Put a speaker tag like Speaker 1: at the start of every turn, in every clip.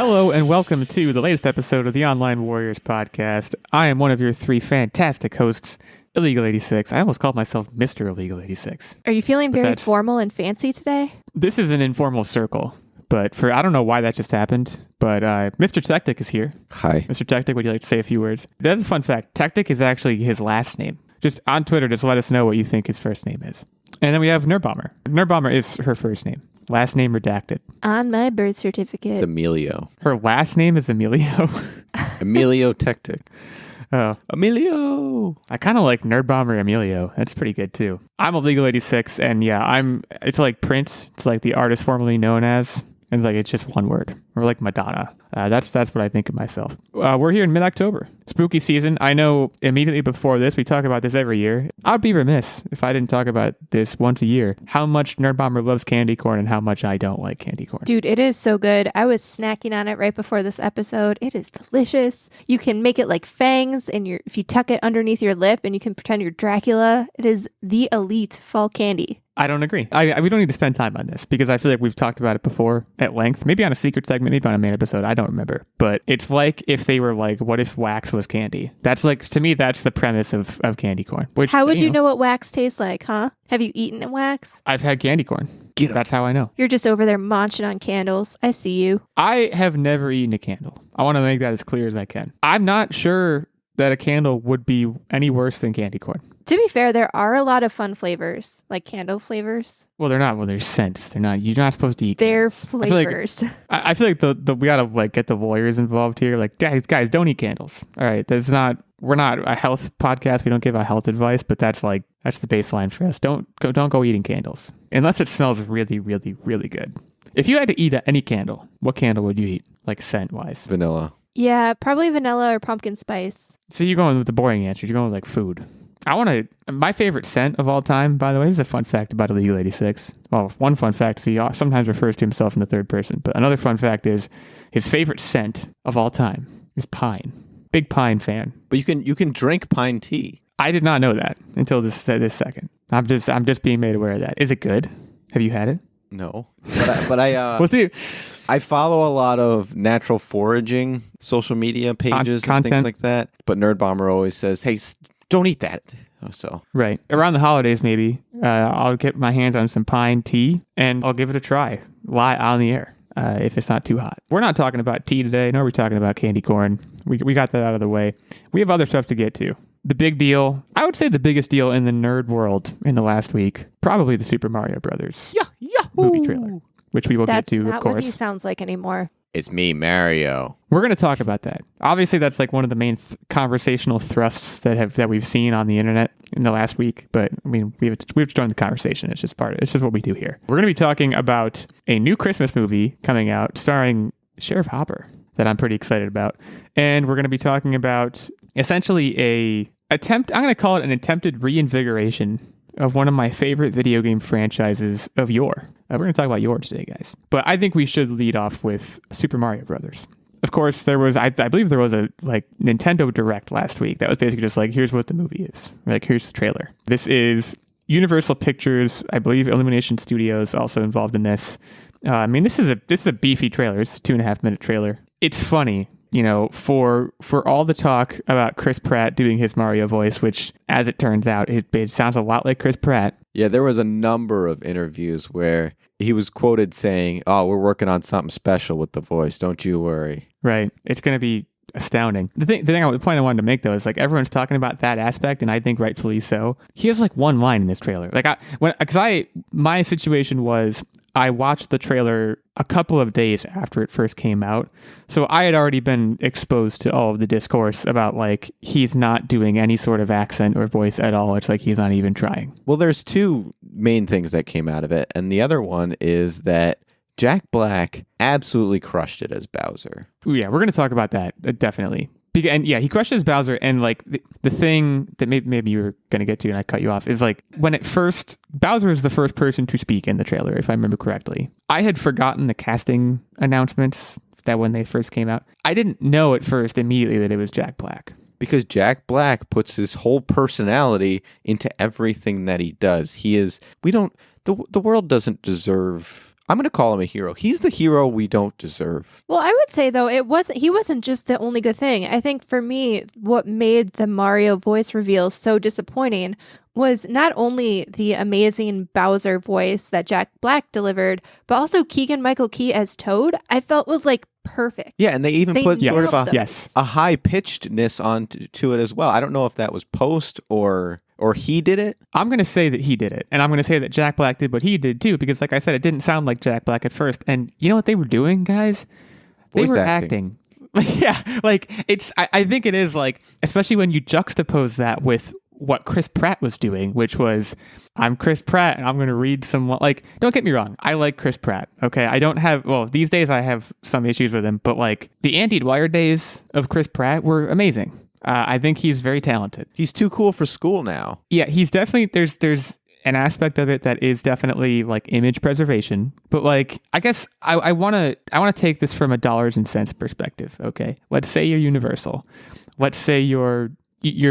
Speaker 1: Hello and welcome to the latest episode of the Online Warriors podcast. I am one of your three fantastic hosts, Illeagle 86. I almost called myself Mr. Illeagle 86.
Speaker 2: Are you feeling very formal and fancy today?
Speaker 1: This is an informal circle, but I don't know why that just happened, but Mr. Techtic is here.
Speaker 3: Hi.
Speaker 1: Mr. Techtic, would you like to say a few words? That's a fun fact. Techtic is actually his last name. Just on Twitter, just let us know what you think his first name is. And then we have Nerdbomber. Nerdbomber is her first name. Last name redacted.
Speaker 2: On my birth certificate.
Speaker 3: It's Emilio.
Speaker 1: Her last name is Emilio.
Speaker 3: Emilio Techtic.
Speaker 1: Oh.
Speaker 3: Emilio!
Speaker 1: I kind of like Nerdbomber Emilio. That's pretty good too. I'm Illeagle 86, and yeah, it's like Prince. It's like the artist formerly known as, and it's just one word. Or like Madonna. That's what I think of myself. We're here in mid-October. Spooky season. I know immediately before this, we talk about this every year. I would be remiss if I didn't talk about this once a year. How much Nerdbomber loves candy corn and how much I don't like candy corn.
Speaker 2: Dude, it is so good. I was snacking on it right before this episode. It is delicious. You can make it like fangs if you tuck it underneath your lip and you can pretend you're Dracula. It is the elite fall candy.
Speaker 1: I don't agree. We don't need to spend time on this because I feel like we've talked about it before at length. Maybe on a secret segment, maybe on a main episode. I don't remember. But it's like if they were like, what if wax was candy? That's like, to me, that's the premise of candy corn. Which,
Speaker 2: how would you know what wax tastes like, huh? Have you eaten wax?
Speaker 1: I've had candy corn. That's how I know.
Speaker 2: You're just over there munching on candles. I see you.
Speaker 1: I have never eaten a candle. I want to make that as clear as I can. I'm not sure that a candle would be any worse than candy corn.
Speaker 2: To be fair, there are a lot of fun flavors, like candle flavors.
Speaker 1: Well, they're not. Well, they're scents. They're not. You're not supposed to eat.
Speaker 2: They're flavors.
Speaker 1: I feel like the we gotta like get the lawyers involved here. Like, guys, don't eat candles. All right, we're not a health podcast. We don't give out health advice, but that's the baseline for us. Don't go eating candles unless it smells really, really, really good. If you had to eat any candle, what candle would you eat? Like scent wise?
Speaker 3: Vanilla.
Speaker 2: Yeah, probably vanilla or pumpkin spice.
Speaker 1: So you're going with the boring answer. You're going with like food. My favorite scent of all time, by the way, this is a fun fact about Illeagle 86. Well, one fun fact is he sometimes refers to himself in the third person, but another fun fact is his favorite scent of all time is pine. Big pine fan.
Speaker 3: But you can drink pine tea.
Speaker 1: I did not know that until this second. I'm just being made aware of that. Is it good? Have you had it?
Speaker 3: No. But I
Speaker 1: What's it?
Speaker 3: I follow a lot of natural foraging social media pages and things like that. But Nerdbomber always says, hey, don't eat that. So
Speaker 1: right around the holidays, maybe I'll get my hands on some pine tea and I'll give it a try live on the air if it's not too hot. We're not talking about tea today, nor are we talking about candy corn. We got that out of the way. We have other stuff to get to. The big deal, I would say the biggest deal in the nerd world in the last week, probably the Super Mario Brothers movie trailer, which we will get to, of course.
Speaker 2: That's not what he sounds like anymore.
Speaker 3: It's me, Mario.
Speaker 1: We're going to talk about that. Obviously, that's like one of the main conversational thrusts that we've seen on the internet in the last week. But I mean, we have to join the conversation. It's just it's just what we do here. We're going to be talking about a new Christmas movie coming out starring Sheriff Hopper that I'm pretty excited about. And we're going to be talking about essentially I'm going to call it an attempted reinvigoration of one of my favorite video game franchises of yore. We're going to talk about yore today, guys. But I think we should lead off with Super Mario Brothers. Of course, there was, I believe there was a Nintendo Direct last week that was basically just like, here's what the movie is. Like, here's the trailer. This is Universal Pictures, I believe Illumination Studios also involved in this. I mean, this is a beefy trailer. It's a 2.5-minute trailer. It's funny. For all the talk about Chris Pratt doing his Mario voice, which, as it turns out, it sounds a lot like Chris Pratt.
Speaker 3: Yeah, there was a number of interviews where he was quoted saying, "Oh, we're working on something special with the voice. Don't you worry."
Speaker 1: Right. It's going to be astounding. The point I wanted to make, though, is like everyone's talking about that aspect, and I think rightfully so. He has like one line in this trailer. My situation was I watched the trailer a couple of days after it first came out. So I had already been exposed to all of the discourse about like he's not doing any sort of accent or voice at all. It's like he's not even trying.
Speaker 3: Well, there's two main things that came out of it. And the other one is that Jack Black absolutely crushed it as Bowser.
Speaker 1: Ooh, yeah, we're going to talk about that, definitely. And yeah, he crushed as Bowser, and like the thing that maybe you were going to get to and I cut you off is like when Bowser is the first person to speak in the trailer, if I remember correctly. I had forgotten the casting announcements that when they first came out. I didn't know at first immediately that it was Jack Black.
Speaker 3: Because Jack Black puts his whole personality into everything that he does. The world doesn't deserve I'm going to call him a hero. He's the hero we don't deserve.
Speaker 2: Well, I would say, though, he wasn't just the only good thing. I think for me, what made the Mario voice reveal so disappointing was not only the amazing Bowser voice that Jack Black delivered, but also Keegan-Michael Key as Toad, I felt was like perfect.
Speaker 3: Yeah, and they even put sort of
Speaker 1: a
Speaker 3: high-pitchedness onto it as well. I don't know if that was post or he did it.
Speaker 1: I'm going to say that he did it. And I'm going to say that Jack Black did what he did too, because like I said, it didn't sound like Jack Black at first. And you know what they were doing, guys? They were acting. Yeah, like I think it is like, especially when you juxtapose that with what Chris Pratt was doing, which was, I'm Chris Pratt and I'm going to read some, like, don't get me wrong. I like Chris Pratt. Okay. These days I have some issues with him, but like the Andy Dwyer days of Chris Pratt were amazing. I think he's very talented.
Speaker 3: He's too cool for school now.
Speaker 1: Yeah, he's definitely, there's an aspect of it that is definitely like image preservation. But like, I guess I want to take this from a dollars and cents perspective. Okay. Let's say you're Universal. Let's say you're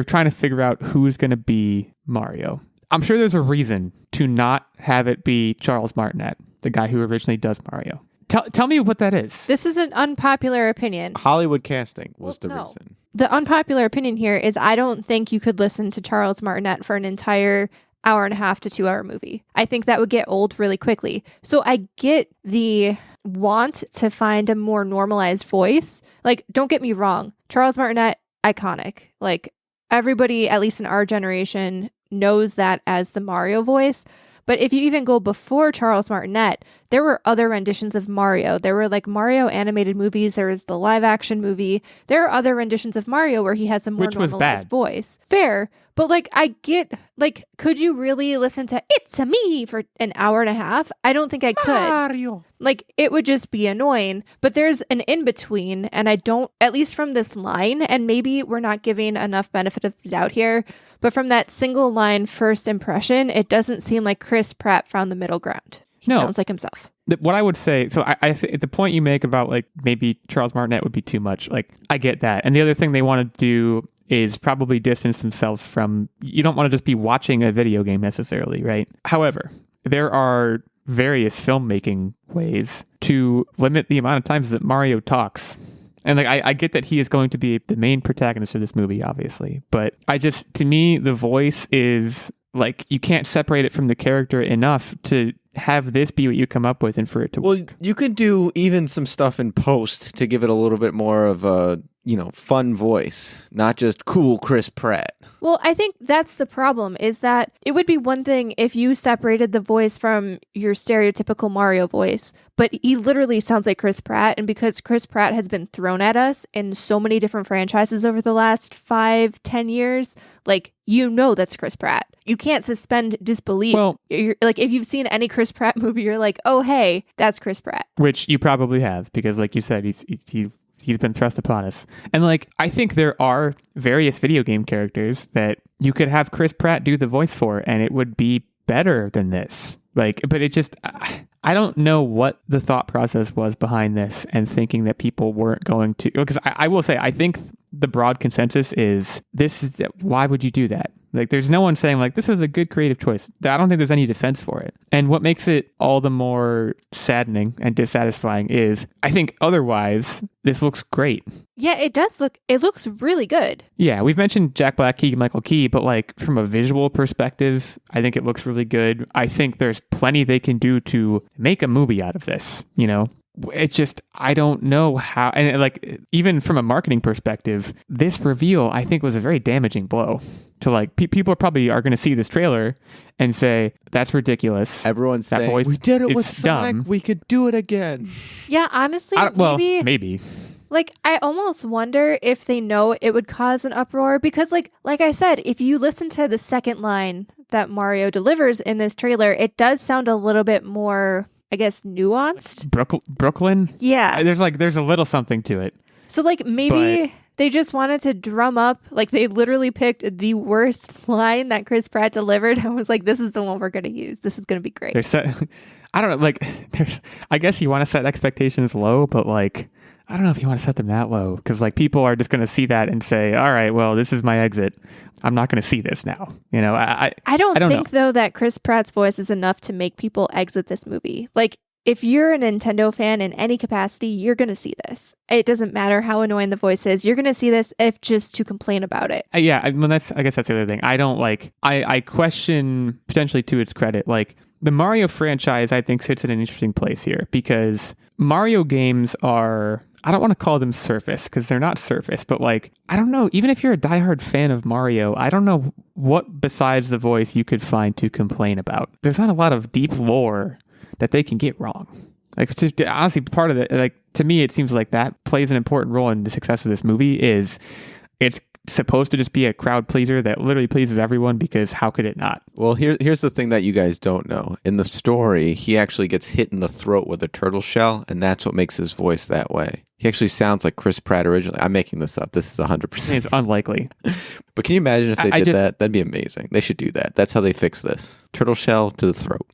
Speaker 1: trying to figure out who's going to be Mario. I'm sure there's a reason to not have it be Charles Martinet, the guy who originally does Mario. Tell me what that is.
Speaker 2: This is an unpopular opinion.
Speaker 3: Hollywood casting was the reason.
Speaker 2: The unpopular opinion here is I don't think you could listen to Charles Martinet for an entire hour and a half to 2 hour movie. I think that would get old really quickly. So I get the want to find a more normalized voice. Like, don't get me wrong. Charles Martinet, iconic. Like, everybody, at least in our generation, knows that as the Mario voice. But if you even go before Charles Martinet, there were other renditions of Mario. There were like Mario animated movies. There was the live action movie. There are other renditions of Mario where he has a more normalized voice. Fair. But like, I get, like, could you really listen to It's a Me for an hour and a half? I don't think I could.
Speaker 1: Mario.
Speaker 2: Like, it would just be annoying. But there's an in-between, and I don't, at least from this line, and maybe we're not giving enough benefit of the doubt here, but from that single line first impression, it doesn't seem like Chris Pratt found the middle ground. He sounds like himself.
Speaker 1: What I would say, so the point you make about like maybe Charles Martinet would be too much, like I get that. And the other thing they want to do is probably distance themselves from, you don't want to just be watching a video game necessarily, right? However, there are various filmmaking ways to limit the amount of times that Mario talks. And like I get that he is going to be the main protagonist of this movie, obviously. But to me, the voice is like, you can't separate it from the character enough to have this be what you come up with and for it to work.
Speaker 3: Well, you could do even some stuff in post to give it a little bit more of a, fun voice, not just cool Chris Pratt.
Speaker 2: Well, I think that's the problem, is that it would be one thing if you separated the voice from your stereotypical Mario voice, but he literally sounds like Chris Pratt, and because Chris Pratt has been thrown at us in so many different franchises over the last 5-10 years, like, that's Chris Pratt. You can't suspend disbelief.
Speaker 1: Well,
Speaker 2: like, if you've seen any Chris Pratt movie, you're like, oh, hey, that's Chris Pratt.
Speaker 1: Which you probably have, because like you said, he's been thrust upon us. And like, I think there are various video game characters that you could have Chris Pratt do the voice for, and it would be better than this. Like, but it just, I don't know what the thought process was behind this and thinking that people weren't going to, because I will say, I think the broad consensus is why would you do that? Like, there's no one saying like, this was a good creative choice. I don't think there's any defense for it. And what makes it all the more saddening and dissatisfying is, I think otherwise, this looks great.
Speaker 2: Yeah, it looks really good.
Speaker 1: Yeah, we've mentioned Jack Black, Keegan-Michael Key, but like from a visual perspective, I think it looks really good. I think there's plenty they can do to make a movie out of this, It just, I don't know how, and like, even from a marketing perspective, this reveal, I think, was a very damaging blow to like, people probably are going to see this trailer and say, that's ridiculous.
Speaker 3: Everyone's saying,
Speaker 1: voice
Speaker 3: we did it with
Speaker 1: is
Speaker 3: Sonic,
Speaker 1: dumb.
Speaker 3: we could do it again.
Speaker 2: Yeah, honestly,
Speaker 1: maybe.
Speaker 2: Like, I almost wonder if they know it would cause an uproar, because like I said, if you listen to the second line that Mario delivers in this trailer, it does sound a little bit more, I guess, nuanced.
Speaker 1: Brooklyn?
Speaker 2: Yeah.
Speaker 1: There's a little something to it.
Speaker 2: So like, maybe they just wanted to drum up, like they literally picked the worst line that Chris Pratt delivered and was like, this is the one we're going to use. This is going to be great.
Speaker 1: I don't know, like, I guess you want to set expectations low, but like, I don't know if you want to set them that low, because like, people are just going to see that and say, all right, well, this is my exit. I'm not going to see this now. I don't
Speaker 2: think though that Chris Pratt's voice is enough to make people exit this movie. Like, if you're a Nintendo fan in any capacity, you're going to see this. It doesn't matter how annoying the voice is. You're going to see this if just to complain about it.
Speaker 1: I guess that's the other thing. I question, potentially to its credit, like the Mario franchise, I think sits in an interesting place here because Mario games are, I don't want to call them surface because they're not surface, but like, I don't know, even if you're a diehard fan of Mario, I don't know what besides the voice you could find to complain about. There's not a lot of deep lore that they can get wrong. Like, honestly, part of it, like, to me, it seems like that plays an important role in the success of this movie is it's supposed to just be a crowd pleaser that literally pleases everyone because how could it not?
Speaker 3: Well, here's the thing that you guys don't know. In the story, he actually gets hit in the throat with a turtle shell, and that's what makes his voice that way. He actually sounds like Chris Pratt originally. I'm making this up. This is 100%.
Speaker 1: It's unlikely.
Speaker 3: But can you imagine if they did that? That'd be amazing. They should do that. That's how they fix this. Turtle shell to the throat.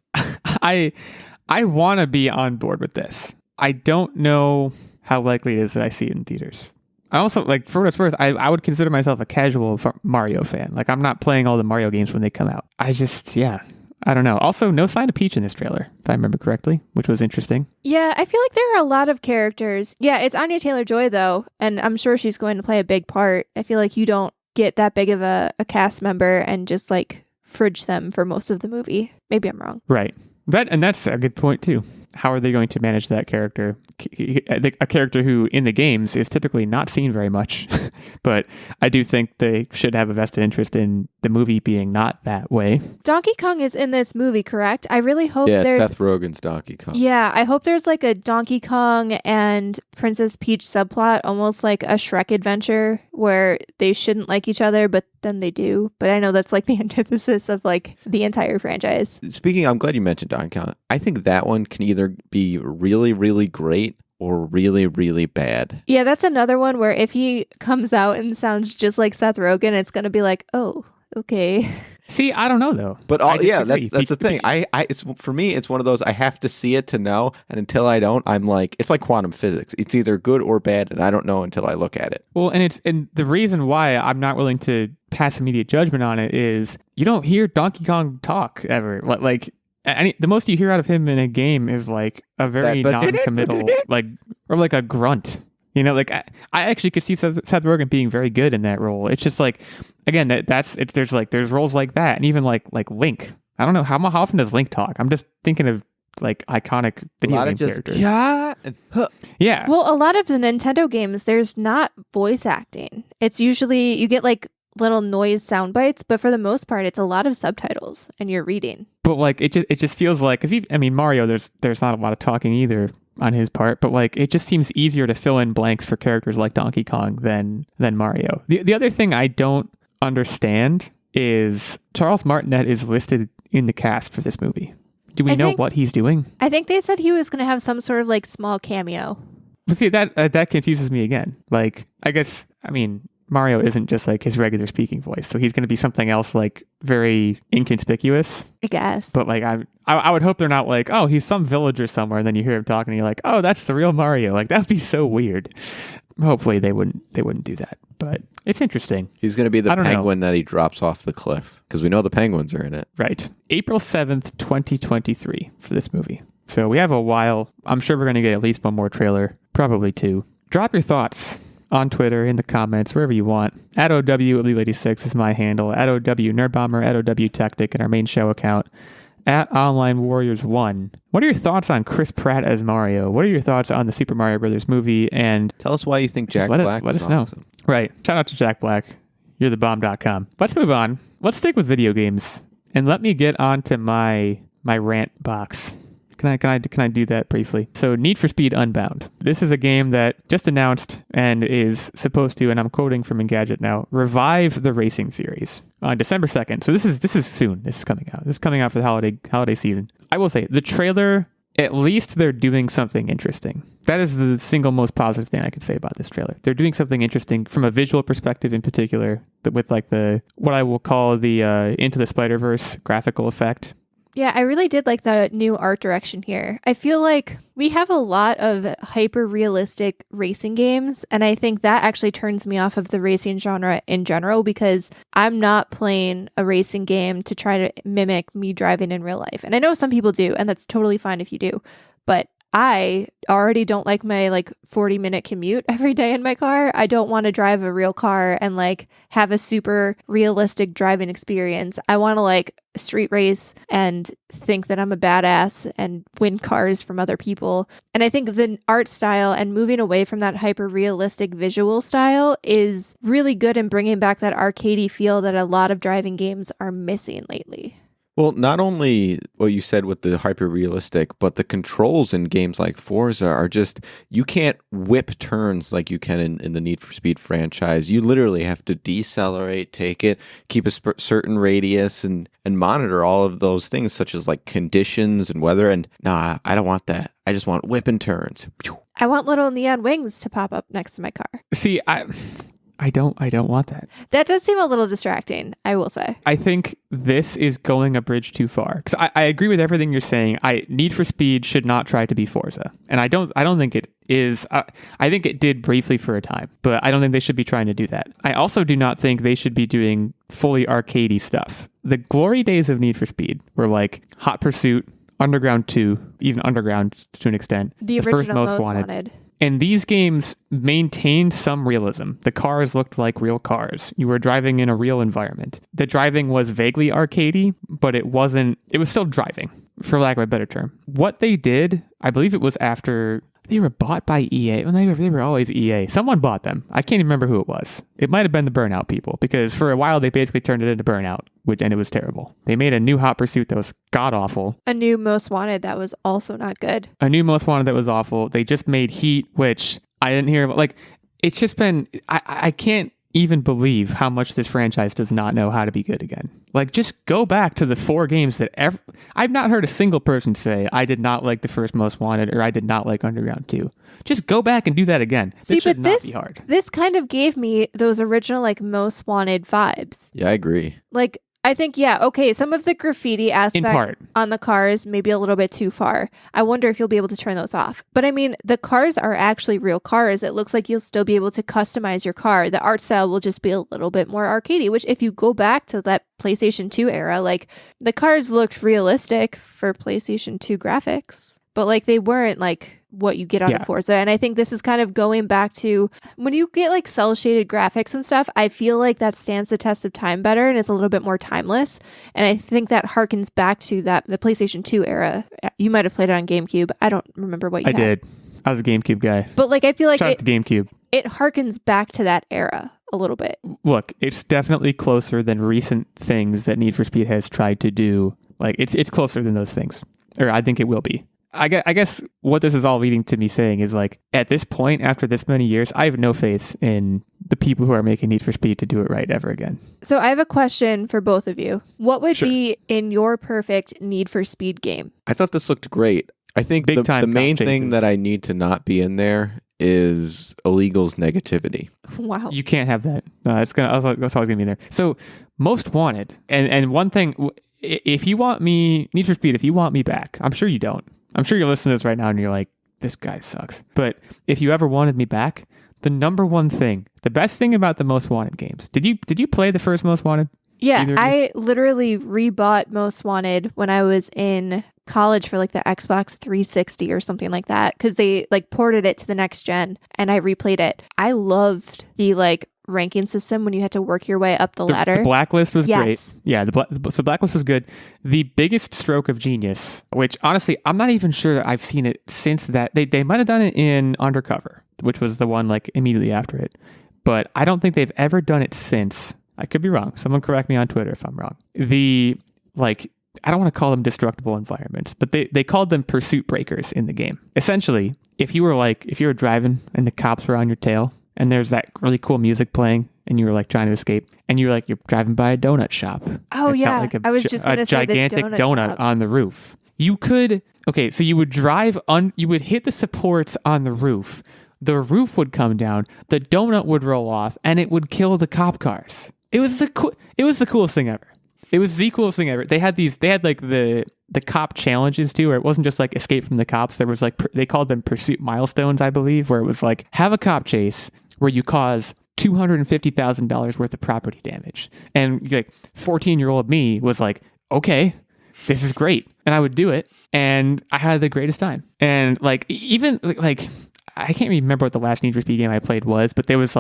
Speaker 1: I want to be on board with this. I don't know how likely it is that I see it in theaters. I also, like, for what it's worth, I would consider myself a casual Mario fan. Like, I'm not playing all the Mario games when they come out. I don't know. Also, no sign of Peach in this trailer, if I remember correctly, which was interesting.
Speaker 2: Yeah, I feel like there are a lot of characters. Yeah, it's Anya Taylor-Joy, though, and I'm sure she's going to play a big part. I feel like you don't get that big of a cast member and just, like, fridge them for most of the movie. Maybe I'm wrong.
Speaker 1: Right. That's a good point, too. How are they going to manage that character? A character who in the games is typically not seen very much, but I do think they should have a vested interest in the movie being not that way.
Speaker 2: Donkey Kong is in this movie, correct? I really hope there's...
Speaker 3: Seth Rogen's Donkey Kong.
Speaker 2: Yeah, I hope there's like a Donkey Kong and Princess Peach subplot, almost like a Shrek adventure where they shouldn't like each other, but then they do. But I know that's like the antithesis of like the entire franchise.
Speaker 3: Speaking, I'm glad you mentioned Donkey Kong. I think that one can either be really, really great or really, really bad.
Speaker 2: Yeah, that's another one where if he comes out and sounds just like Seth Rogen, it's going to be like, oh, okay.
Speaker 1: See, I don't know though.
Speaker 3: But that's the thing. It's for me, it's one of those I have to see it to know, and until I don't, I'm like, it's like quantum physics. It's either good or bad, and I don't know until I look at it.
Speaker 1: Well, and the reason why I'm not willing to pass immediate judgment on it is you don't hear Donkey Kong talk ever. Like the most you hear out of him in a game is like a very non-committal, like, or like a grunt. You know, like I actually could see Seth Rogen being very good in that role. It's just like, again, there's roles like that, and even like Link. I don't know how often does Link talk. I'm just thinking of like iconic video game characters. Yeah.
Speaker 2: Well, a lot of the Nintendo games, there's not voice acting. It's usually you get like little noise sound bites, but for the most part, it's a lot of subtitles and you're reading.
Speaker 1: But like it just feels like, because Mario, there's not a lot of talking either on his part, but like it just seems easier to fill in blanks for characters like Donkey Kong than Mario. The other thing I don't understand is Charles Martinet is listed in the cast for this movie. Do we know what he's doing? I
Speaker 2: think they said he was going to have some sort of like small cameo.
Speaker 1: But see, that confuses me again. Like, Mario isn't just like his regular speaking voice, so he's going to be something else, like very inconspicuous,
Speaker 2: I guess.
Speaker 1: But like I would hope they're not like, oh, he's some villager somewhere, and then you hear him talking, and you're like, oh, that's the real Mario. Like that would be so weird. Hopefully they wouldn't do that, but it's interesting.
Speaker 3: He's going to be the penguin that he drops off the cliff, because we know the penguins are in it.
Speaker 1: Right. April 7th, 2023 for this movie. So we have a while. I'm sure we're going to get at least one more trailer, probably two. Drop your thoughts on Twitter, in the comments, wherever you want. At @OW86 is my handle. At OW Nerdbomber, at OW Techtic, and our main show account. At Online Warriors 1. What are your thoughts on Chris Pratt as Mario? What are your thoughts on the Super Mario Brothers movie? And
Speaker 3: tell us why you think Jack Black
Speaker 1: let us know.
Speaker 3: Awesome.
Speaker 1: Right. Shout out to Jack Black. You're the bomb.com. Let's move on. Let's stick with video games. And let me get onto my rant box. Can I do that briefly? So Need for Speed Unbound. This is a game that just announced and is supposed to, and I'm quoting from Engadget now, revive the racing series on December 2nd. So this is soon. This is coming out. This is coming out for the holiday season. I will say the trailer, at least they're doing something interesting. That is the single most positive thing I could say about this trailer. They're doing something interesting from a visual perspective in particular, with like what I will call the Into the Spider-Verse graphical effect.
Speaker 2: Yeah, I really did like the new art direction here. I feel like we have a lot of hyper-realistic racing games, and I think that actually turns me off of the racing genre in general, because I'm not playing a racing game to try to mimic me driving in real life. And I know some people do, and that's totally fine if you do. but I already don't like my 40-minute commute every day in my car. I don't want to drive a real car and have a super realistic driving experience. I want to street race and think that I'm a badass and win cars from other people. And I think the art style and moving away from that hyper realistic visual style is really good in bringing back that arcadey feel that a lot of driving games are missing lately.
Speaker 3: Well, not only what you said with the hyper-realistic, but the controls in games like Forza are just, you can't whip turns like you can in the Need for Speed franchise. You literally have to decelerate, take it, keep a certain radius, and monitor all of those things, such as conditions and weather. And nah, I don't want that. I just want whip and turns.
Speaker 2: I want little neon wings to pop up next to my car.
Speaker 1: See, I don't want that.
Speaker 2: That does seem a little distracting, I will say.
Speaker 1: I think this is going a bridge too far. Because I agree with everything you're saying. Need for Speed should not try to be Forza. And I don't think it is. I think it did briefly for a time, but I don't think they should be trying to do that. I also do not think they should be doing fully arcadey stuff. The glory days of Need for Speed were Hot Pursuit, Underground 2, even Underground to an extent.
Speaker 2: The original first Most Wanted.
Speaker 1: And these games maintained some realism. The cars looked like real cars. You were driving in a real environment. The driving was vaguely arcadey, but it was still driving, for lack of a better term. What they did, I believe it was after they were bought by EA. Well, they were always EA. Someone bought them. I can't even remember who it was. It might have been the Burnout people, because for a while they basically turned it into Burnout, and it was terrible. They made a new Hot Pursuit that was god-awful.
Speaker 2: A new Most Wanted that was also not good.
Speaker 1: A new Most Wanted that was awful. They just made Heat, which I didn't hear about. It's just been... I can't even believe how much this franchise does not know how to be good again. Just go back to the 4 games that I've not heard a single person say, I did not like the first Most Wanted, or I did not like Underground 2. Just go back and do that again.
Speaker 2: See,
Speaker 1: this should not be hard.
Speaker 2: This kind of gave me those original Most Wanted vibes.
Speaker 3: Yeah, I agree.
Speaker 2: I think, yeah, okay, some of the graffiti aspect on the cars may be a little bit too far. I wonder if you'll be able to turn those off. But I mean, the cars are actually real cars. It looks like you'll still be able to customize your car. The art style will just be a little bit more arcadey, which if you go back to that PlayStation 2 era, the cars looked realistic for PlayStation 2 graphics. But they weren't what you get out of Forza. And I think this is kind of going back to when you get cell shaded graphics and stuff, I feel like that stands the test of time better and is a little bit more timeless. And I think that harkens back to the PlayStation 2 era. You might have played it on GameCube. I don't remember what you had.
Speaker 1: I did. I was a GameCube guy.
Speaker 2: But I feel like
Speaker 1: the GameCube.
Speaker 2: It harkens back to that era a little bit.
Speaker 1: Look, it's definitely closer than recent things that Need for Speed has tried to do. It's closer than those things. Or I think it will be. I guess what this is all leading to me saying is at this point, after this many years, I have no faith in the people who are making Need for Speed to do it right ever again.
Speaker 2: So I have a question for both of you. What would be in your perfect Need for Speed game?
Speaker 3: I thought this looked great. I think the main thing that I need to not be in there is Illeagle's negativity.
Speaker 2: Wow.
Speaker 1: You can't have that. That's always gonna be there. So Most Wanted, and one thing, if you want me, Need for Speed, if you want me back, I'm sure you don't. I'm sure you're listening to this right now and you're like, this guy sucks. But if you ever wanted me back, the number one thing, the best thing about the Most Wanted games, did you play the first Most Wanted?
Speaker 2: Yeah, I literally rebought Most Wanted when I was in college for the Xbox 360 or something like that, because they ported it to the next gen and I replayed it. I loved the ranking system when you had to work your way up the ladder.
Speaker 1: The Blacklist was great. Yeah, so Blacklist was good. The biggest stroke of genius, which honestly, I'm not even sure that I've seen it since that. They might have done it in Undercover, which was the one immediately after it. But I don't think they've ever done it since. I could be wrong. Someone correct me on Twitter if I'm wrong. I don't want to call them destructible environments, but they called them pursuit breakers in the game. Essentially, if you were driving and the cops were on your tail, and there's that really cool music playing, and you were trying to escape, and you're driving by a donut shop.
Speaker 2: Oh yeah, I was just going to say
Speaker 1: gigantic
Speaker 2: the
Speaker 1: donut on the roof. You could so you would drive you would hit the supports on the roof. The roof would come down, the donut would roll off, and it would kill the cop cars. It was the coolest thing ever. It was the coolest thing ever. They had the cop challenges too, where it wasn't just escape from the cops. There was they called them pursuit milestones, I believe, where it was have a cop chase where you cause $250,000 worth of property damage. And 14-year-old me was okay, this is great. And I would do it. And I had the greatest time. And like, even like, I can't remember what the last Need for Speed game I played was, but there was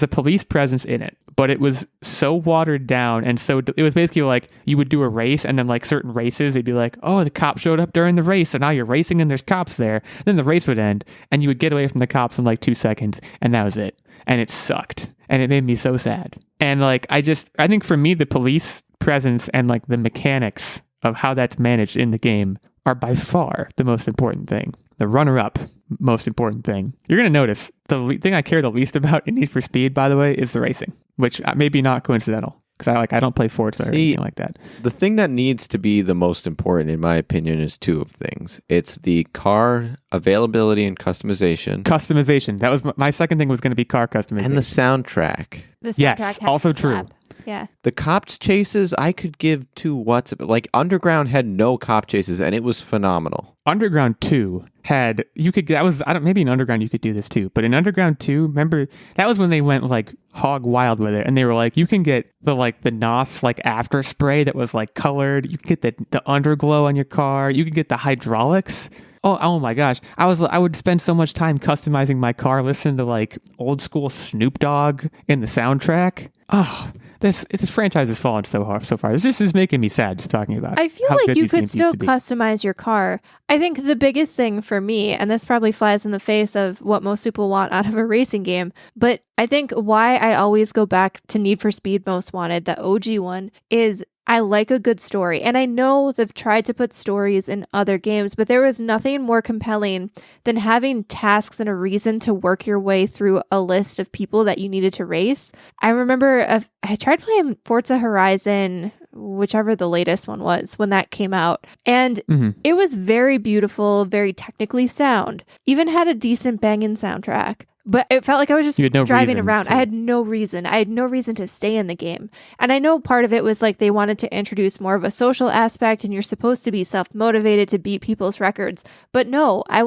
Speaker 1: a police presence in it, but it was so watered down. And so it was basically like you would do a race, and then like certain races, they'd be like, oh, the cop showed up during the race, and now you're racing and there's cops there. Then the race would end and you would get away from the cops in like 2 seconds, and that was it. And it sucked. And it made me so sad. And like, I think for me, the police presence and like the mechanics of how that's managed in the game are by far the most important thing. The runner-up most important thing. You're going to notice the thing I care the least about in Need for Speed, by the way, is the racing, which may be not coincidental because I don't play Forza or anything like that.
Speaker 3: The thing that needs to be the most important, in my opinion, is two of things. It's the car availability and customization.
Speaker 1: Customization. That was my second thing was going to be car customization.
Speaker 3: And the soundtrack.
Speaker 2: The soundtrack
Speaker 1: Yes,
Speaker 2: has
Speaker 1: also
Speaker 2: to
Speaker 1: true.
Speaker 2: slap. Yeah.
Speaker 3: The cops chases, I could give two what's like Underground had no cop chases and it was phenomenal.
Speaker 1: Underground 2 had maybe in Underground you could do this too, but in Underground 2, remember that was when they went like hog wild with it, and they were like, you can get the NOS like after spray that was like colored, you could get the underglow on your car, you could get the hydraulics. Oh my gosh. I would spend so much time customizing my car, listening to like old school Snoop Dogg in the soundtrack. Oh, this franchise has fallen so far. This just is making me sad just talking about it.
Speaker 2: I feel like you could still customize your car. I think the biggest thing for me, and this probably flies in the face of what most people want out of a racing game, but I think why I always go back to Need for Speed Most Wanted, the OG one, is I like a good story. And I know they've tried to put stories in other games, but there was nothing more compelling than having tasks and a reason to work your way through a list of people that you needed to race. I remember I tried playing Forza Horizon, whichever the latest one was, when that came out. And it was very beautiful, very technically sound, even had a decent banging soundtrack. But it felt like I was just driving around. I had no reason. I had no reason to stay in the game. And I know part of it was like they wanted to introduce more of a social aspect and you're supposed to be self-motivated to beat people's records. But no, I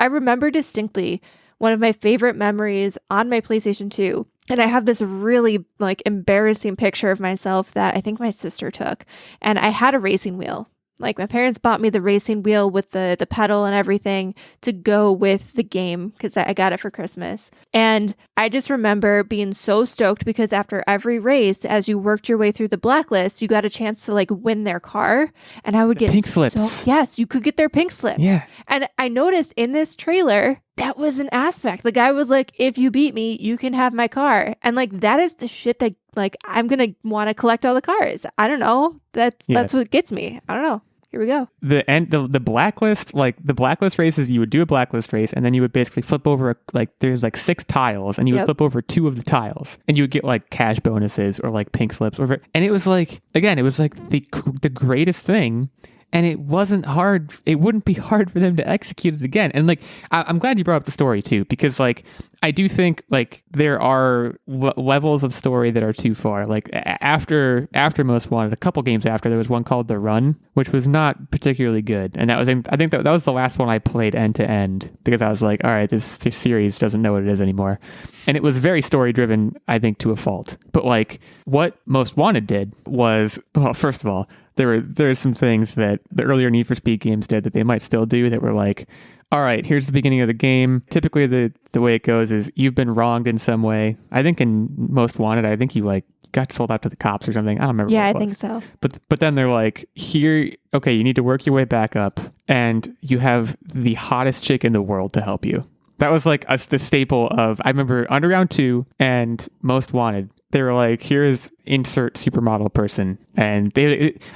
Speaker 2: remember distinctly one of my favorite memories on my PlayStation 2. And I have this really like embarrassing picture of myself that I think my sister took. And I had a racing wheel. Like my parents bought me the racing wheel with the pedal and everything to go with the game because I got it for Christmas. And I just remember being so stoked because after every race, as you worked your way through the blacklist, you got a chance to like win their car. And I would get
Speaker 1: pink slips.
Speaker 2: Yes, you could get their pink slip.
Speaker 1: Yeah.
Speaker 2: And I noticed in this trailer, that was an aspect. The guy was like, if you beat me, you can have my car. And like, that is the shit that like, I'm going to want to collect all the cars. I don't know. That's what gets me. I don't know. Here we go.
Speaker 1: The blacklist, like the blacklist races, you would do a blacklist race and then you would basically flip over there's like 6 tiles and you would flip over 2 of the tiles and you would get like cash bonuses or like pink slips over. And it was like, again, it was like the greatest thing. And it wasn't hard. It wouldn't be hard for them to execute it again. And like, I'm glad you brought up the story too, because like, I do think like there are levels of story that are too far. Like after Most Wanted, a couple games after, there was one called The Run, which was not particularly good. And I think that was the last one I played end to end because I was like, all right, this series doesn't know what it is anymore. And it was very story driven, I think, to a fault. But like what Most Wanted did was, well, first of all, there are some things that the earlier Need for Speed games did that they might still do that were like, all right, here's the beginning of the game. Typically, the way it goes is you've been wronged in some way. I think in Most Wanted, I think you like got sold out to the cops or something. I don't remember.
Speaker 2: Yeah, I think so.
Speaker 1: But then they're like, here, okay, you need to work your way back up, and you have the hottest chick in the world to help you. That was like the staple of, I remember Underground 2 and Most Wanted. They were like, here's insert supermodel person. And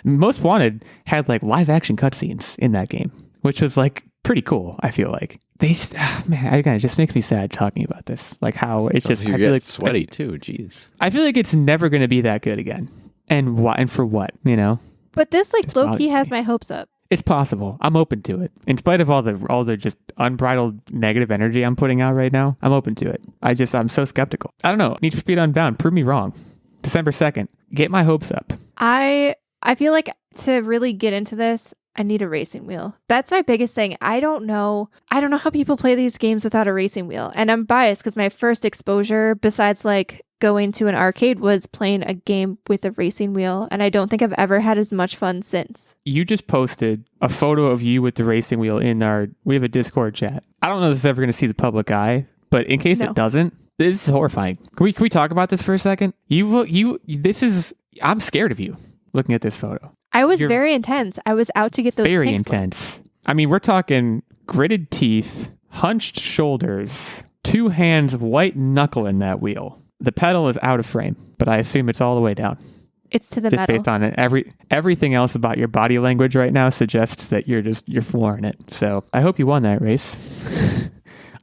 Speaker 1: Most Wanted had like live action cutscenes in that game, which was like pretty cool, I feel like. Man, again, it just makes me sad talking about this. Like how it's just,
Speaker 3: you
Speaker 1: I feel
Speaker 3: get
Speaker 1: like
Speaker 3: sweaty too, jeez.
Speaker 1: I feel like it's never going to be that good again. And why, and for what, you know?
Speaker 2: But this like low-key has my hopes up.
Speaker 1: It's possible. I'm open to it. In spite of all the just unbridled negative energy I'm putting out right now, I'm open to it. I'm so skeptical. I don't know. Need for Speed Unbound. Prove me wrong. December 2nd. Get my hopes up.
Speaker 2: I feel like to really get into this, I need a racing wheel. That's my biggest thing. I don't know how people play these games without a racing wheel. And I'm biased because my first exposure, besides like going to an arcade was playing a game with a racing wheel, and I don't think I've ever had as much fun since.
Speaker 1: You just posted a photo of you with the racing wheel we have a Discord chat. I don't know if this is ever going to see the public eye, but in case it doesn't, this is horrifying. Can we talk about this for a second? I'm scared of you looking at this photo.
Speaker 2: I was very intense. I was out to get those
Speaker 1: very
Speaker 2: pink
Speaker 1: intense.
Speaker 2: slips.
Speaker 1: I mean, we're talking gritted teeth, hunched shoulders, 2 hands white knuckling that wheel. The pedal is out of frame, but I assume it's all the way down.
Speaker 2: It's to the
Speaker 1: just
Speaker 2: metal.
Speaker 1: Based on it. Everything else about your body language right now suggests that you're flooring it. So I hope you won that race.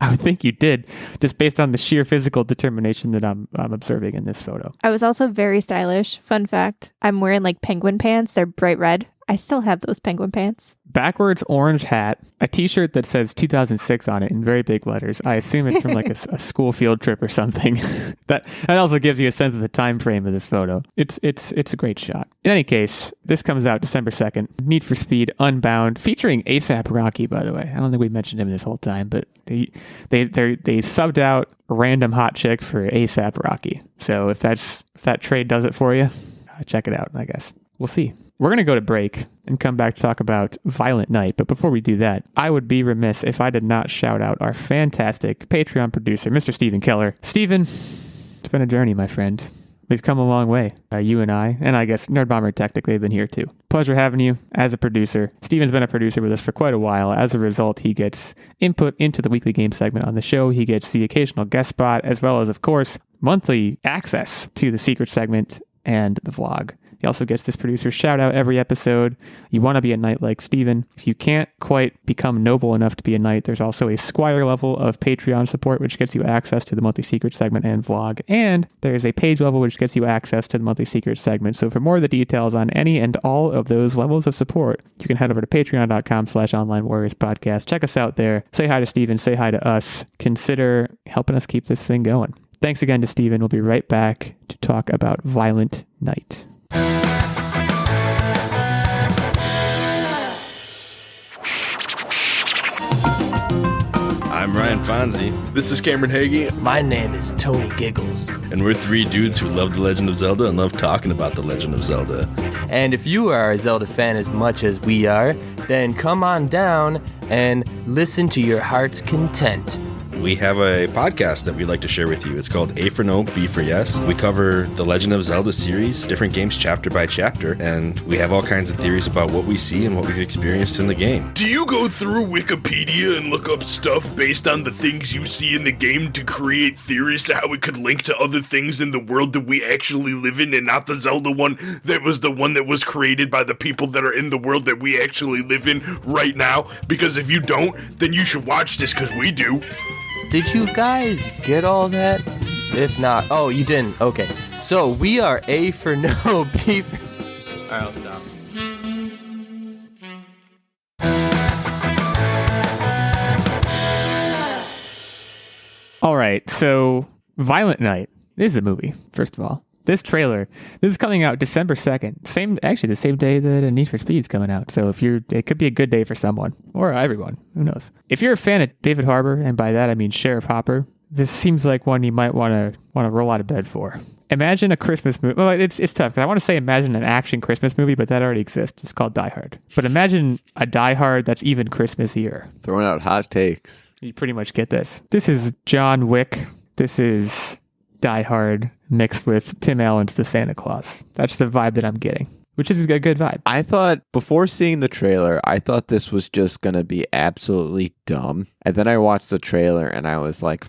Speaker 1: I would think you did, just based on the sheer physical determination that I'm observing in this photo.
Speaker 2: I was also very stylish. Fun fact, I'm wearing like penguin pants. They're bright red. I still have those penguin pants.
Speaker 1: Backwards orange hat, a t-shirt that says 2006 on it in very big letters. I assume it's from like a school field trip or something. that also gives you a sense of the time frame of this photo. It's a great shot. In any case, this comes out December 2nd. Need for Speed Unbound, featuring ASAP Rocky, by the way. I don't think we mentioned him this whole time, but they subbed out a random hot chick for ASAP Rocky. So if that trade does it for you, check it out, I guess. We'll see. We're going to go to break and come back to talk about Violent Night. But before we do that, I would be remiss if I did not shout out our fantastic Patreon producer, Mr. Stephen Keller. Stephen, it's been a journey, my friend. We've come a long way. You and I guess Nerdbomber and Techtic, they've been here too. Pleasure having you as a producer. Stephen's been a producer with us for quite a while. As a result, he gets input into the weekly game segment on the show. He gets the occasional guest spot, as well as, of course, monthly access to the secret segment and the vlog. He also gets this producer's shout out every episode. You want to be a knight like Steven. If you can't quite become noble enough to be a knight, there's also a Squire level of Patreon support, which gets you access to the monthly secret segment and vlog. And there's a page level, which gets you access to the monthly secret segment. So for more of the details on any and all of those levels of support, you can head over to patreon.com/onlinewarriorspodcast. Check us out there. Say hi to Steven. Say hi to us. Consider helping us keep this thing going. Thanks again to Steven. We'll be right back to talk about Violent Night.
Speaker 4: I'm Ryan Fonzie.
Speaker 5: This is Cameron Hagee.
Speaker 6: My name is Tony Giggles.
Speaker 4: And we're 3 dudes who love The Legend of Zelda and love talking about The Legend of Zelda.
Speaker 6: And if you are a Zelda fan as much as we are, then come on down and listen to your heart's content.
Speaker 4: We have a podcast that we'd like to share with you. It's called A for No, B for Yes. We cover the Legend of Zelda series, different games chapter by chapter, and we have all kinds of theories about what we see and what we've experienced in the game.
Speaker 5: Do you go through Wikipedia and look up stuff based on the things you see in the game to create theories to how it could link to other things in the world that we actually live in, and not the Zelda one that was the one that was created by the people that are in the world that we actually live in right now? Because if you don't, then you should watch this, because we do.
Speaker 6: Did you guys get all that? If not, oh, you didn't. Okay. So we are A for No, B for... All right, I'll stop.
Speaker 1: All right, so Violent Night. This is a movie, first of all. This trailer, this is coming out December 2nd. The same day that Need for Speed is coming out. So it could be a good day for someone or everyone. Who knows? If you're a fan of David Harbour, and by that I mean Sheriff Hopper, this seems like one you might want to roll out of bed for. Imagine a Christmas movie. Well, it's tough because I want to say imagine an action Christmas movie, but that already exists. It's called Die Hard. But imagine a Die Hard that's even Christmassier.
Speaker 3: Throwing out hot takes.
Speaker 1: You pretty much get this. This is John Wick. This is Die Hard mixed with Tim Allen's The Santa Claus. That's the vibe that I'm getting, which is a good vibe.
Speaker 3: I thought, before seeing the trailer, I thought this was just going to be absolutely dumb. And then I watched the trailer and I was like,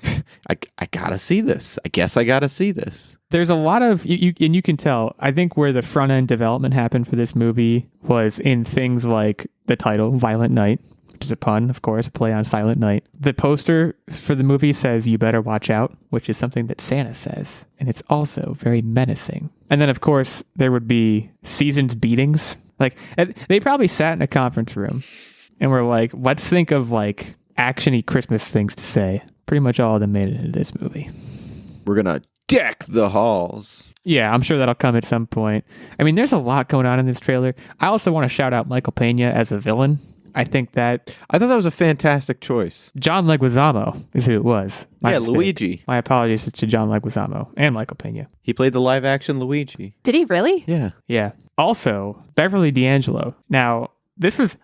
Speaker 3: I gotta see this. I guess I gotta see this.
Speaker 1: There's a lot of, and you can tell, I think where the front end development happened for this movie was in things like the title, Violent Night, which is a pun, of course, a play on Silent Night. The poster for the movie says, "You better watch out," which is something that Santa says. And it's also very menacing. And then, of course, there would be seasoned beatings. Like, they probably sat in a conference room and were like, let's think of, like, action-y Christmas things to say. Pretty much all of them made it into this movie.
Speaker 3: We're going to deck the halls.
Speaker 1: Yeah, I'm sure that'll come at some point. I mean, there's a lot going on in this trailer. I also want to shout out Michael Pena as a villain. I think that
Speaker 3: I thought that was a fantastic choice.
Speaker 1: John Leguizamo is who it was. My mistake.
Speaker 3: Luigi.
Speaker 1: My apologies to John Leguizamo and Michael Pena.
Speaker 3: He played the live action Luigi.
Speaker 2: Did he really?
Speaker 3: Yeah.
Speaker 1: Yeah. Also, Beverly D'Angelo. Now,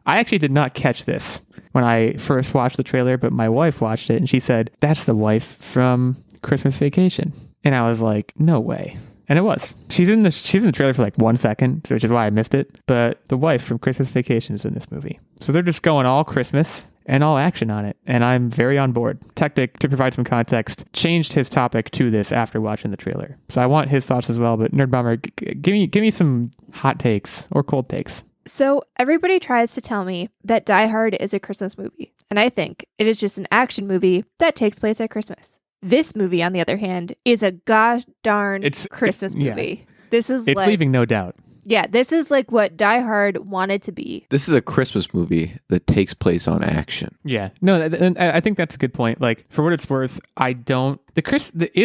Speaker 1: I actually did not catch this when I first watched the trailer, but my wife watched it and she said, that's the wife from Christmas Vacation. And I was like, no way. And it was. She's in the trailer for like 1 second, which is why I missed it. But the wife from Christmas Vacation is in this movie. So they're just going all Christmas and all action on it. And I'm very on board. Techtic, to provide some context, changed his topic to this after watching the trailer. So I want his thoughts as well. But Nerdbomber, give me some hot takes or cold takes.
Speaker 2: So everybody tries to tell me that Die Hard is a Christmas movie. And I think it is just an action movie that takes place at Christmas. This movie, on the other hand, is a gosh darn Christmas movie.
Speaker 1: Yeah.
Speaker 2: This is
Speaker 1: it's leaving no doubt.
Speaker 2: Yeah, this is like what Die Hard wanted to be.
Speaker 3: This is a Christmas movie that takes place on action.
Speaker 1: Yeah. No, and I think that's a good point. Like, for what it's worth, is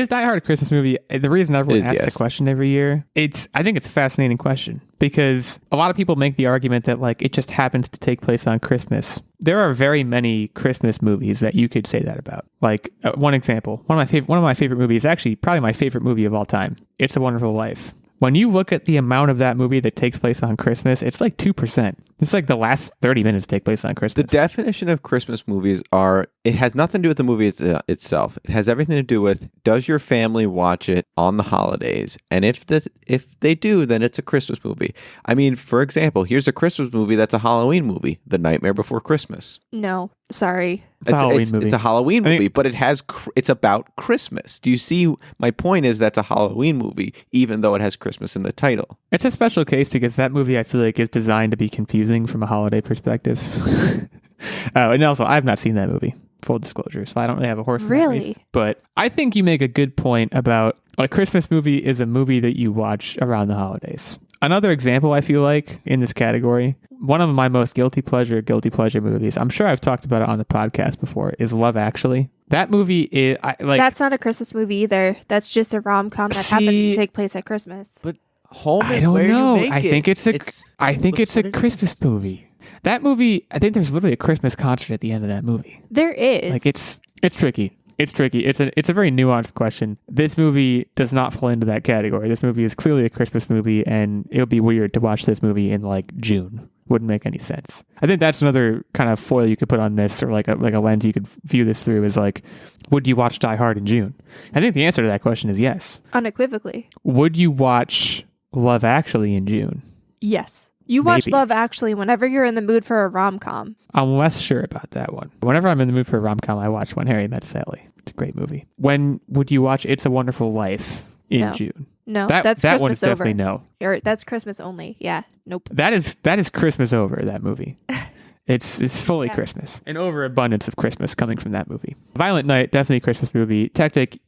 Speaker 1: Die Hard a Christmas movie? The reason everyone asks the question every year, I think it's a fascinating question because a lot of people make the argument that like it just happens to take place on Christmas. There are very many Christmas movies that you could say that about. Like one example, one of my favorite movies, actually probably my favorite movie of all time, It's a Wonderful Life. When you look at the amount of that movie that takes place on Christmas, it's like 2%. It's like the last 30 minutes take place on Christmas.
Speaker 3: The definition of Christmas movies it has nothing to do with the movie itself. It has everything to do with, does your family watch it on the holidays? And if they do, then it's a Christmas movie. I mean, for example, here's a Christmas movie that's a Halloween movie, The Nightmare Before Christmas.
Speaker 2: No, sorry.
Speaker 1: It's a Halloween movie.
Speaker 3: It's a Halloween movie, but it's about Christmas. Do you see? My point is that's a Halloween movie, even though it has Christmas in the title.
Speaker 1: It's a special case because that movie, I feel like, is designed to be confusing from a holiday perspective. And also, I've not seen that movie, full disclosure, so I don't really have a horse in that race. But I think you make a good point about a Christmas movie is a movie that you watch around the holidays. Another example, I feel like, in this category, one of my most guilty pleasure movies, I'm sure I've talked about it on the podcast before, is Love Actually. That movie is...
Speaker 2: That's not a Christmas movie either. That's just a rom-com that happens to take place at Christmas.
Speaker 3: But home
Speaker 1: I
Speaker 3: is
Speaker 1: don't
Speaker 3: where
Speaker 1: know.
Speaker 3: you make
Speaker 1: I think it's a Christmas movie. That movie, I think there's literally a Christmas concert at the end of that movie.
Speaker 2: There is.
Speaker 1: Like it's tricky. It's tricky. It's a very nuanced question. This movie does not fall into that category. This movie is clearly a Christmas movie, and it would be weird to watch this movie in like June. Wouldn't make any sense. I think that's another kind of foil you could put on this, or like a lens you could view this through, is like, would you watch Die Hard in June? I think the answer to that question is yes.
Speaker 2: Unequivocally.
Speaker 1: Would you watch Love Actually in June?
Speaker 2: Yes. You watch
Speaker 1: Maybe.
Speaker 2: Love Actually whenever you're in the mood for a rom-com.
Speaker 1: I'm less sure about that one. Whenever I'm in the mood for a rom-com, I watch When Harry Met Sally. It's a great movie. When would you watch It's a Wonderful Life in June?
Speaker 2: No,
Speaker 1: that's
Speaker 2: Christmas
Speaker 1: that one's
Speaker 2: over.
Speaker 1: definitely no.
Speaker 2: Or that's Christmas only. Yeah, nope.
Speaker 1: That is Christmas over, that movie. It's fully Christmas. An overabundance of Christmas coming from that movie. Violent Night, definitely a Christmas movie. Techtic,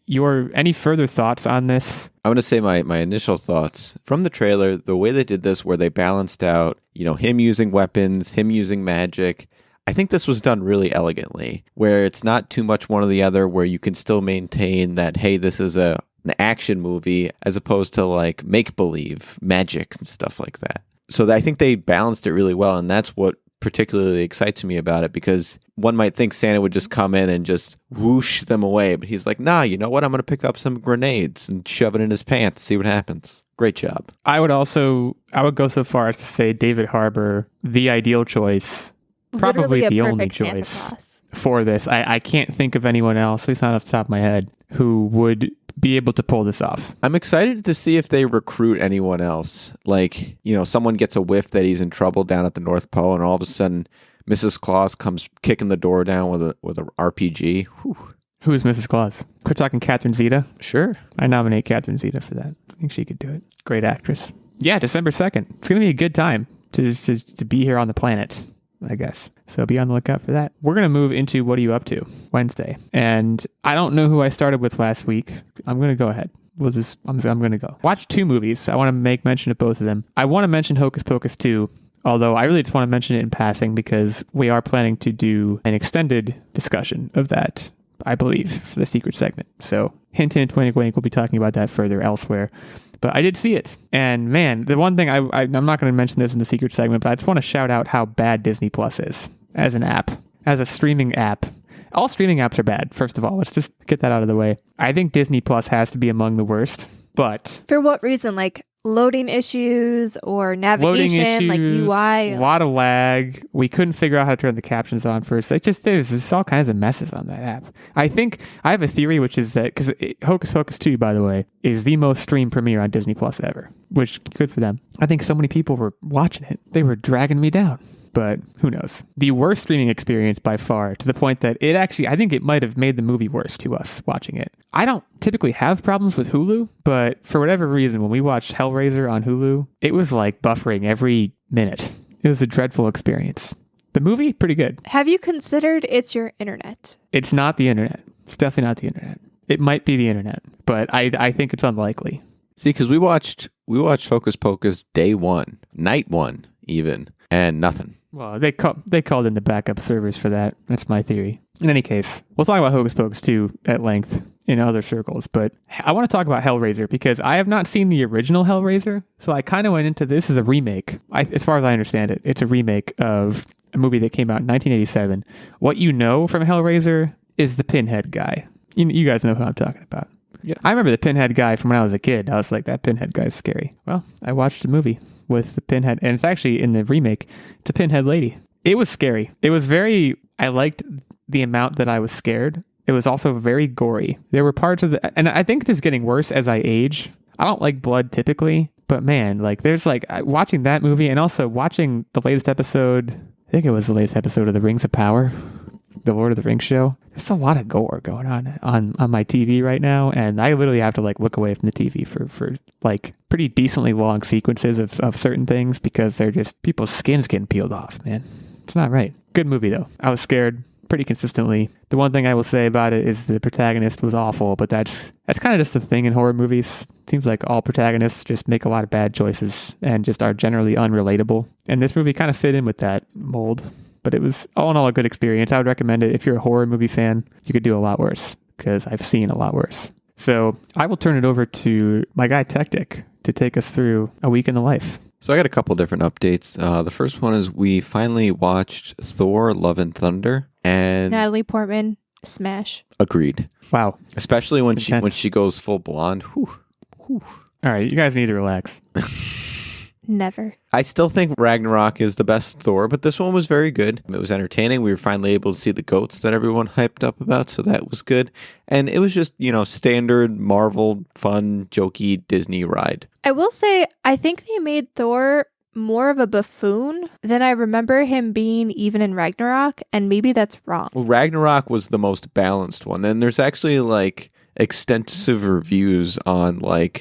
Speaker 1: any further thoughts on this?
Speaker 3: I'm going to say my initial thoughts from the trailer, the way they did this, where they balanced out, him using weapons, him using magic. I think this was done really elegantly, where it's not too much one or the other, where you can still maintain that, hey, this is an action movie, as opposed to like make-believe magic and stuff like that. So I think they balanced it really well, and that's what particularly excites me about it, because one might think Santa would just come in and just whoosh them away, but he's like, nah, you know what? I'm going to pick up some grenades and shove it in his pants, see what happens. Great job.
Speaker 1: I would go so far as to say David Harbour, the ideal choice, probably the only choice for this. I can't think of anyone else, at least not off the top of my head, who would be able to pull this off.
Speaker 3: I'm excited to see if they recruit anyone else. Like, someone gets a whiff that he's in trouble down at the North Pole, and all of a sudden Mrs. Claus comes kicking the door down with an RPG. Whew.
Speaker 1: Who is Mrs. Claus? We're talking Catherine Zeta?
Speaker 3: Sure.
Speaker 1: I nominate Catherine Zeta for that. I think she could do it. Great actress. Yeah, December 2nd. It's going to be a good time to be here on the planet, I guess. So be on the lookout for that. We're going to move into What Are You Up To? Wednesday. And I don't know who I started with last week. I'm going to go ahead. I'm going to go. Watch 2 movies. I want to make mention of both of them. I want to mention Hocus Pocus 2, although I really just want to mention it in passing because we are planning to do an extended discussion of that, I believe, for the secret segment. So hint, hint, wink, wink, we'll be talking about that further elsewhere. But I did see it. And man, the one thing, I'm not going to mention this in the secret segment, but I just want to shout out how bad Disney Plus is. as an app, as a streaming app. All streaming apps are bad, first of all. Let's just get that out of the way. I think Disney Plus has to be among the worst, but...
Speaker 2: For what reason? Like loading issues or navigation, like UI?
Speaker 1: A lot of lag. We couldn't figure out how to turn the captions on first. There's all kinds of messes on that app. I think I have a theory, which is that, because Hocus Pocus 2, by the way, is the most streamed premiere on Disney Plus ever, which good for them. I think so many people were watching it. They were dragging me down. But who knows? The worst streaming experience by far, to the point that I think it might have made the movie worse to us watching it. I don't typically have problems with Hulu, but for whatever reason, when we watched Hellraiser on Hulu, it was like buffering every minute. It was a dreadful experience. The movie, pretty good.
Speaker 2: Have you considered it's your internet?
Speaker 1: It's not the internet. It's definitely not the internet. It might be the internet, but I think it's unlikely.
Speaker 3: See, because we watched Hocus Pocus day one, night one even, and nothing.
Speaker 1: Well, they called in the backup servers for that. That's my theory. In any case, we'll talk about Hocus Pocus 2 at length in other circles, but I want to talk about Hellraiser because I have not seen the original Hellraiser, so I kind of went into this as a remake. As far as I understand it, it's a remake of a movie that came out in 1987. What you know from Hellraiser is the Pinhead guy. You guys know who I'm talking about. Yeah. I remember the Pinhead guy from when I was a kid. I was like, that Pinhead guy's scary. Well, I watched the movie with the Pinhead, and it's actually in the remake, it's a Pinhead lady. It was scary. It was I liked the amount that I was scared. It was also very gory. There were parts of and I think this is getting worse as I age. I don't like blood typically, but man, like there's like watching that movie and also watching the latest episode, I think it was the latest episode of The Rings of Power, the Lord of the Rings show. There's a lot of gore going on my TV right now, and I literally have to like look away from the TV for like pretty decently long sequences of certain things because they're just people's skin's getting peeled off, man. It's not right. Good movie though. I was scared pretty consistently. The one thing I will say about it is the protagonist was awful, but that's kind of just a thing in horror movies. It seems like all protagonists just make a lot of bad choices and just are generally unrelatable. And this movie kind of fit in with that mold. But it was all in all a good experience. I would recommend it if you're a horror movie fan. You could do a lot worse because I've seen a lot worse. So I will turn it over to my guy Techtic to take us through a week in the life.
Speaker 3: So I got a couple different updates. The first one is we finally watched Thor: Love and Thunder, and
Speaker 2: Natalie Portman, smash.
Speaker 3: Agreed.
Speaker 1: Wow.
Speaker 3: Especially when she goes full blonde. Whew.
Speaker 1: All right, you guys need to relax.
Speaker 2: Never.
Speaker 3: I still think Ragnarok is the best Thor, but this one was very good. It was entertaining. We were finally able to see the goats that everyone hyped up about, so that was good. And it was just, standard Marvel, fun, jokey Disney ride.
Speaker 2: I will say, I think they made Thor more of a buffoon than I remember him being even in Ragnarok, and maybe that's wrong.
Speaker 3: Well, Ragnarok was the most balanced one, and there's actually extensive reviews on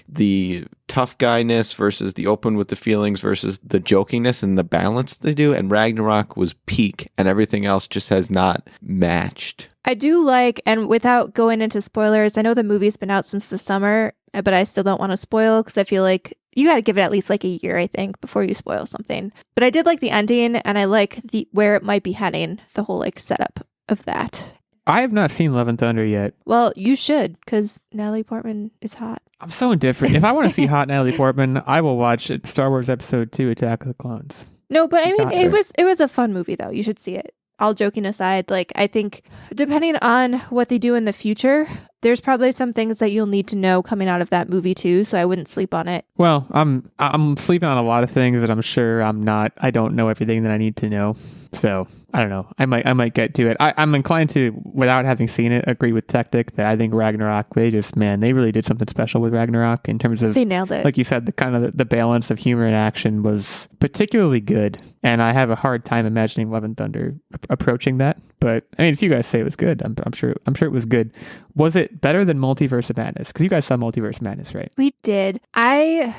Speaker 3: the tough guyness versus the open with the feelings versus the jokiness and the balance they do, and Ragnarok was peak and everything else just has not matched.
Speaker 2: I do and without going into spoilers, I know the movie's been out since the summer, but I still don't want to spoil because I feel like you got to give it at least a year, I think, before you spoil something. But I did like the ending, and I like where it might be heading, the whole setup of that.
Speaker 1: I have not seen Love and Thunder yet.
Speaker 2: Well, you should, because Natalie Portman is hot.
Speaker 1: I'm so indifferent. If I want to see hot Natalie Portman, I will watch Star Wars Episode 2, Attack of the Clones.
Speaker 2: No, but I mean, it was a fun movie, though. You should see it. All joking aside, I think depending on what they do in the future, there's probably some things that you'll need to know coming out of that movie too, so I wouldn't sleep on it.
Speaker 1: Well, I'm sleeping on a lot of things that I'm sure I don't know everything that I need to know. So I don't know. I might get to it. I'm inclined to, without having seen it, agree with Techtic that I think Ragnarok, they really did something special with Ragnarok in terms of,
Speaker 2: they nailed it.
Speaker 1: Like you said, the kind of the balance of humor and action was particularly good. And I have a hard time imagining Love and Thunder approaching that. But I mean, if you guys say it was good, I'm sure it was good. Was it better than Multiverse of Madness? Because you guys saw Multiverse of Madness, right?
Speaker 2: We did. I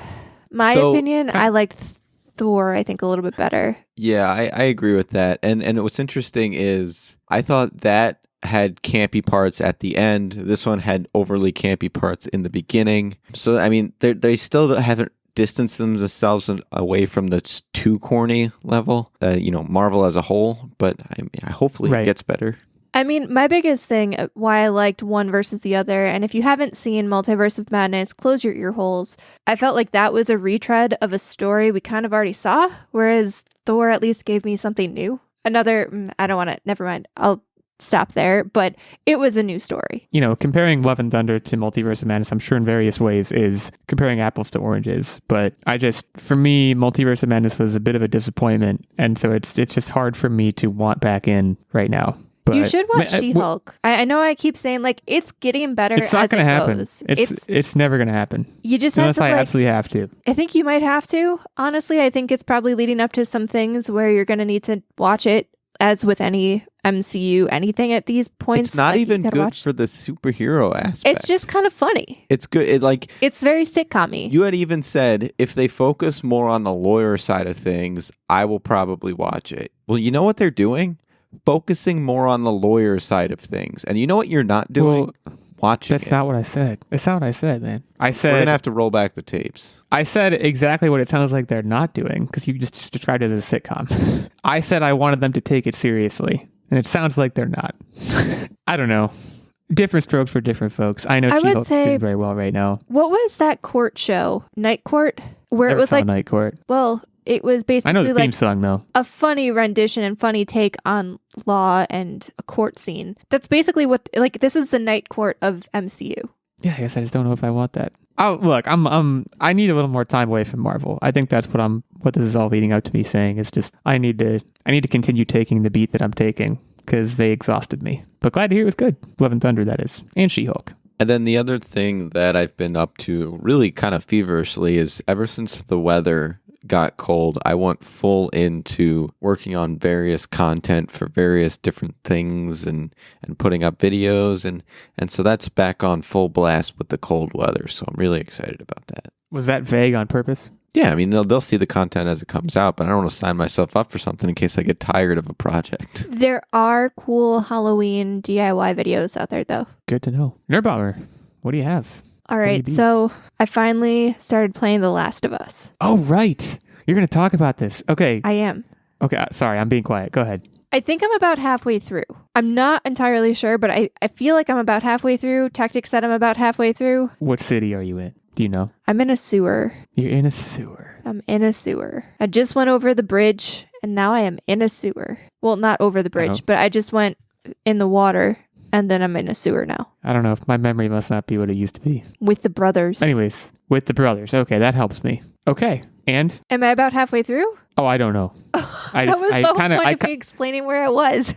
Speaker 2: liked Thor, I think, a little bit better.
Speaker 3: Yeah, I agree with that. And what's interesting is I thought that had campy parts at the end. This one had overly campy parts in the beginning. So, I mean, they still haven't distanced themselves away from the too corny level, Marvel as a whole. But hopefully it gets better.
Speaker 2: I mean, my biggest thing why I liked one versus the other, and if you haven't seen Multiverse of Madness, close your ear holes. I felt like that was a retread of a story we kind of already saw, whereas Thor at least gave me something new. I don't want to, never mind. I'll stop there, but it was a new story.
Speaker 1: You know, comparing Love and Thunder to Multiverse of Madness, I'm sure in various ways is comparing apples to oranges. But for me, Multiverse of Madness was a bit of a disappointment. And so it's just hard for me to want back in right now. But
Speaker 2: you should watch She-Hulk. I know I keep saying like it's getting better.
Speaker 1: It's not going to happen.
Speaker 2: Goes.
Speaker 1: It's never going to happen.
Speaker 2: You just
Speaker 1: unless
Speaker 2: have to,
Speaker 1: I absolutely have to.
Speaker 2: I think you might have to. Honestly, I think it's probably leading up to some things where you're going to need to watch it. As with any MCU, anything at these points,
Speaker 3: it's not even good for the superhero aspect.
Speaker 2: It's just kind of funny.
Speaker 3: It's good.
Speaker 2: It's very sitcom-y.
Speaker 3: You had even said if they focus more on the lawyer side of things, I will probably watch it. Well, you know what they're doing? Focusing more on the lawyer side of things. And you know what you're not doing? Watching
Speaker 1: That's not what I said. That's not what I said, man. I said...
Speaker 3: We're going to have to roll back the tapes.
Speaker 1: I said exactly what it sounds like they're not doing, because you just described it as a sitcom. I said I wanted them to take it seriously, and it sounds like they're not. I don't know. Different strokes for different folks. I know She-Hulk's doing very well right now.
Speaker 2: What was that court show? Night Court? Where it was like...
Speaker 1: Night Court.
Speaker 2: Well... It was basically
Speaker 1: I know the theme song, though.
Speaker 2: A funny rendition and funny take on law and a court scene. That's basically what, like, this is the Night Court of MCU.
Speaker 1: Yeah, I guess I just don't know if I want that. Oh, look, I need a little more time away from Marvel. I think that's what this is all leading up to me saying is just I need to continue taking the beat that I'm taking because they exhausted me. But glad to hear it was good. Love and Thunder, that is, and She-Hulk.
Speaker 3: And then the other thing that I've been up to really kind of feverishly is ever since the weather got cold, I went full into working on various content for various different things and putting up videos and so that's back on full blast with the cold weather. So I'm really excited about that.
Speaker 1: Was that vague on purpose?
Speaker 3: Yeah, I mean they'll see the content as it comes out, but I don't want to sign myself up for something in case I get tired of a project.
Speaker 2: There are cool Halloween DIY videos out there though.
Speaker 1: Good to know. Nerdbomber, what do you have?
Speaker 2: All right, so I finally started playing The Last of Us.
Speaker 1: Oh, right. You're going to talk about this. Okay.
Speaker 2: I am.
Speaker 1: Okay, sorry, I'm being quiet. Go ahead.
Speaker 2: I think I'm about halfway through. I'm not entirely sure, but I feel like I'm about halfway through. Techtic said I'm about halfway through.
Speaker 1: What city are you in? Do you know?
Speaker 2: I'm in a sewer.
Speaker 1: You're in a sewer.
Speaker 2: I'm in a sewer. I just went over the bridge, and now I am in a sewer. Well, not over the bridge, but I just went in the water. And then I'm in a sewer now.
Speaker 1: I don't know if my memory must not be what it used to be.
Speaker 2: With the brothers.
Speaker 1: Anyways, with the brothers. Okay, that helps me. Okay, and?
Speaker 2: Am I about halfway through?
Speaker 1: Oh, I don't know.
Speaker 2: That was the whole point of me explaining where I was.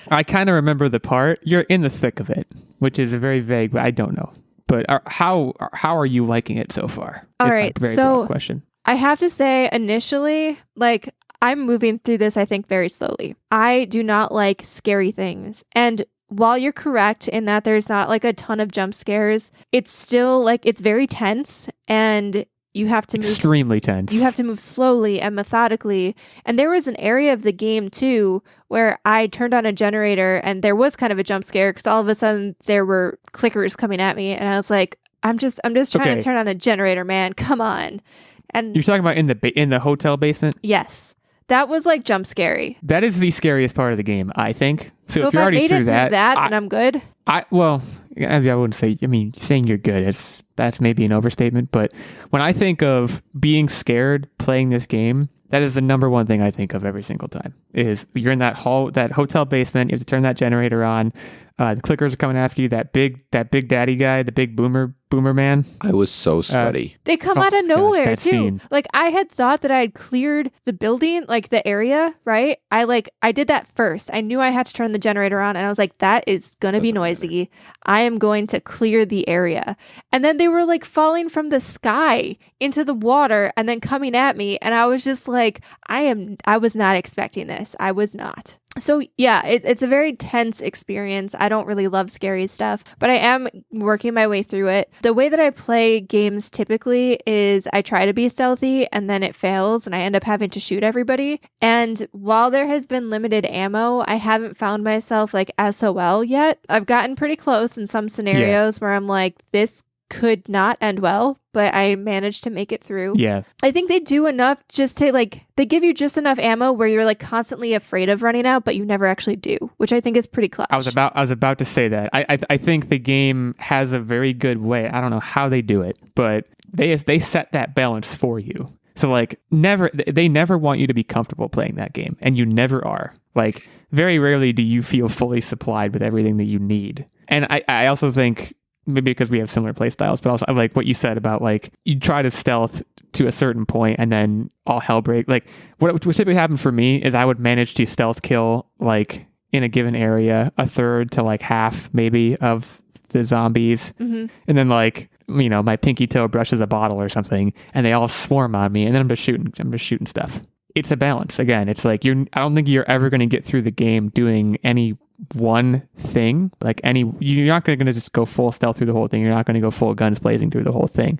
Speaker 1: I kind of remember the part. You're in the thick of it, which is a very vague, but I don't know. But how are you liking it so far?
Speaker 2: All right,
Speaker 1: very broad question.
Speaker 2: I have to say, initially, like, I'm moving through this, I think, very slowly. I do not like scary things. And while you're correct in that there's not like a ton of jump scares, it's still like it's very tense and you have to move
Speaker 1: extremely tense.
Speaker 2: You have to move slowly and methodically. And there was an area of the game too where I turned on a generator and there was kind of a jump scare because all of a sudden there were clickers coming at me and I was like, I'm just trying to turn on a generator, man. Come on. And
Speaker 1: you're talking about in the hotel basement?
Speaker 2: Yes. That was like jump scary.
Speaker 1: That is the scariest part of the game, I think. So if you're
Speaker 2: I
Speaker 1: already
Speaker 2: made
Speaker 1: through that,
Speaker 2: then I'm good.
Speaker 1: I wouldn't say. I mean, saying you're good, that's maybe an overstatement. But when I think of being scared playing this game, that is the number one thing I think of every single time. Is you're in that hotel basement. You have to turn that generator on. The clickers are coming after you. That big daddy guy, the big boomer man.
Speaker 3: I was so sweaty.
Speaker 2: They come out of nowhere too.
Speaker 1: Scene.
Speaker 2: Like I had thought that I had cleared the building, like the area, right? I did that first. I knew I had to turn the generator on and I was like, that is gonna be noisy. I am going to clear the area. And then they were like falling from the sky into the water and then coming at me. And I was just like, I was not expecting this. I was not. So yeah, it's a very tense experience. I don't really love scary stuff, but I am working my way through it. The way that I play games typically is I try to be stealthy and then it fails and I end up having to shoot everybody. And while there has been limited ammo, I haven't found myself like SOL yet. I've gotten pretty close in some scenarios where I'm like, this could not end well, but I managed to make it through.
Speaker 1: Yeah.
Speaker 2: I think they do enough just to like, they give you just enough ammo where you're like constantly afraid of running out, but you never actually do, which I think is pretty clutch.
Speaker 1: I was about to say that. I think the game has a very good way. I don't know how they do it, but they set that balance for you. So like they never want you to be comfortable playing that game, and you never are. Like very rarely do you feel fully supplied with everything that you need. And I also think maybe because we have similar play styles, but also I like what you said about like you try to stealth to a certain point and then all hell break. Like what typically happened for me is I would manage to stealth kill like in a given area a third to like half maybe of the zombies, and then like my pinky toe brushes a bottle or something and they all swarm on me, and then I'm just shooting stuff. It's a balance. Again, it's like I don't think you're ever going to get through the game doing any one thing. Like you're not going to just go full stealth through the whole thing. You're not going to go full guns blazing through the whole thing.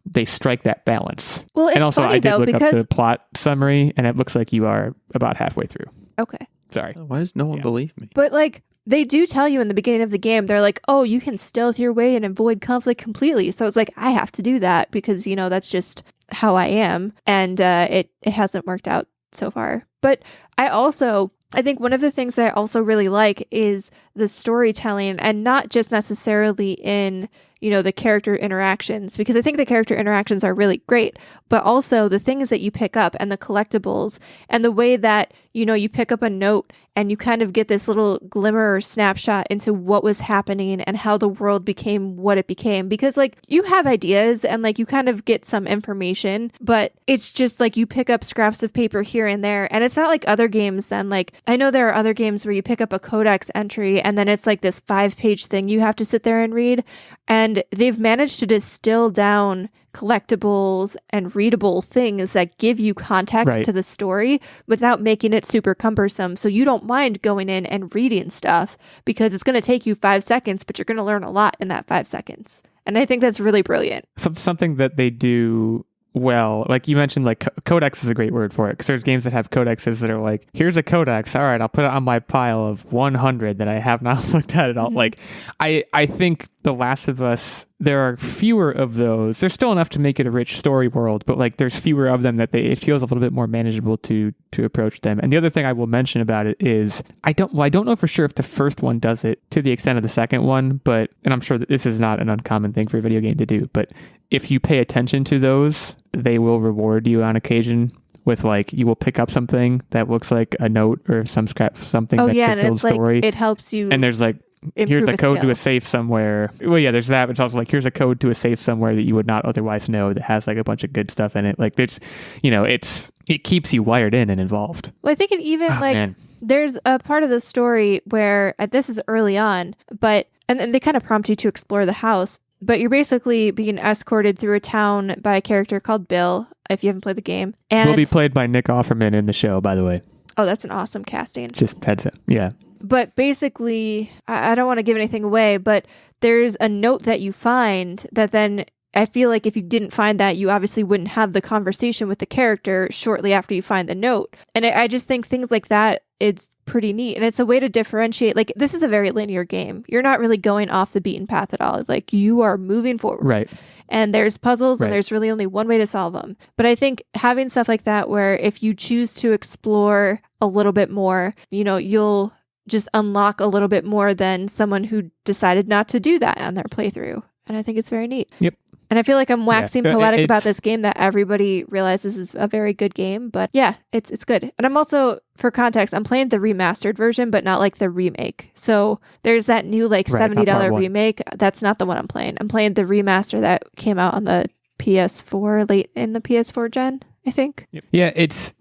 Speaker 1: They strike that balance.
Speaker 2: Well, it's
Speaker 1: and also
Speaker 2: funny,
Speaker 1: I did
Speaker 2: though,
Speaker 1: look
Speaker 2: because...
Speaker 1: up the plot summary, and it looks like you are about halfway through.
Speaker 2: Okay.
Speaker 1: Sorry.
Speaker 3: Why does no one believe me?
Speaker 2: But like they do tell you in the beginning of the game, they're like, oh, you can stealth your way and avoid conflict completely. So it's like, I have to do that because, that's just how I am. And it hasn't worked out so far. But I think one of the things that I also really like is the storytelling, and not just necessarily in, the character interactions, because I think the character interactions are really great, but also the things that you pick up and the collectibles and the way that, you pick up a note and you kind of get this little glimmer or snapshot into what was happening and how the world became what it became. Because like you have ideas and like you kind of get some information, but it's just like you pick up scraps of paper here and there. And it's not like other games then. Like I know there are other games where you pick up a codex entry and then it's like this 5-page thing you have to sit there and read. And they've managed to distill down collectibles and readable things that give you context to the story without making it super cumbersome. So you don't mind going in and reading stuff because it's going to take you 5 seconds, but you're going to learn a lot in that 5 seconds. And I think that's really brilliant.
Speaker 1: Something that they do well, like you mentioned, like codex is a great word for it, because there's games that have codexes that are like, here's a codex, all right, I'll put it on my pile of 100 that I have not looked at at all. Like I think The Last of Us, there are fewer of those. There's still enough to make it a rich story world, but like there's fewer of them that it feels a little bit more manageable to approach them. And the other thing I will mention about it is I don't know for sure if the first one does it to the extent of the second one, but, and I'm sure that this is not an uncommon thing for a video game to do, but if you pay attention to those, they will reward you on occasion with like, you will pick up something that looks like a note or something that could build story.
Speaker 2: Like, it helps you.
Speaker 1: And there's like, here's a code to a safe somewhere. Well, yeah, there's that. But it's also like, here's a code to a safe somewhere that you would not otherwise know that has like a bunch of good stuff in it. Like there's, it keeps you wired in and involved.
Speaker 2: Well, I think it even there's a part of the story where this is early on, but, and they kind of prompt you to explore the house, but you're basically being escorted through a town by a character called Bill, if you haven't played the game. And
Speaker 1: will be played by Nick Offerman in the show, by the way.
Speaker 2: Oh, that's an awesome casting.
Speaker 1: Just heads up. Yeah.
Speaker 2: But basically, I don't want to give anything away, but there's a note that you find that then I feel like if you didn't find that, you obviously wouldn't have the conversation with the character shortly after you find the note. And I just think things like that, it's pretty neat. And it's a way to differentiate. Like, this is a very linear game. You're not really going off the beaten path at all. Like, you are moving forward.
Speaker 1: Right.
Speaker 2: And there's puzzles and there's really only one way to solve them. But I think having stuff like that where if you choose to explore a little bit more, you'll just unlock a little bit more than someone who decided not to do that on their playthrough. And I think it's very neat.
Speaker 1: Yep.
Speaker 2: And I feel like I'm waxing poetic about this game that everybody realizes is a very good game. But yeah, it's good. And I'm also, for context, I'm playing the remastered version, but not like the remake. So there's that new like $70 remake. That's not the one I'm playing. I'm playing the remaster that came out on the PS4, late in the PS4 gen, I think.
Speaker 1: Yeah,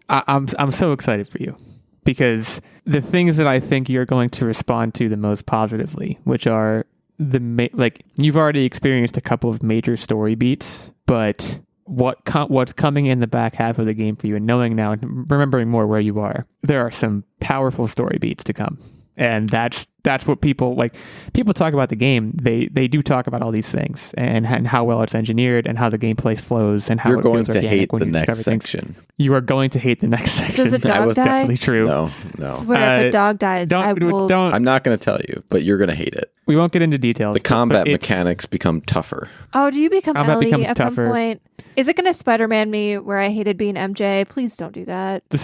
Speaker 1: I'm so excited for you because the things that I think you're going to respond to the most positively, which are you've already experienced a couple of major story beats, but what's coming in the back half of the game for you, and knowing now and remembering more where you are, there are some powerful story beats to come. And that's what people talk about the game. They do talk about all these things and how well it's engineered and how the gameplay flows and how
Speaker 3: you're
Speaker 1: it
Speaker 3: going
Speaker 1: feels
Speaker 3: to
Speaker 1: organic
Speaker 3: hate
Speaker 1: when
Speaker 3: the
Speaker 1: you
Speaker 3: next
Speaker 1: discover
Speaker 3: section.
Speaker 1: Things. You are going to hate the next section.
Speaker 2: Does a dog die?
Speaker 1: Definitely true.
Speaker 3: No.
Speaker 2: Swear if a dog dies, I will.
Speaker 3: I'm not going to tell you, but you're going to hate it.
Speaker 1: We won't get into details.
Speaker 3: The combat mechanics become tougher.
Speaker 2: Oh, do you become
Speaker 1: combat
Speaker 2: Ellie at
Speaker 1: tougher.
Speaker 2: some point? Is it going to Spider-Man me where I hated being MJ? Please don't do that.
Speaker 1: The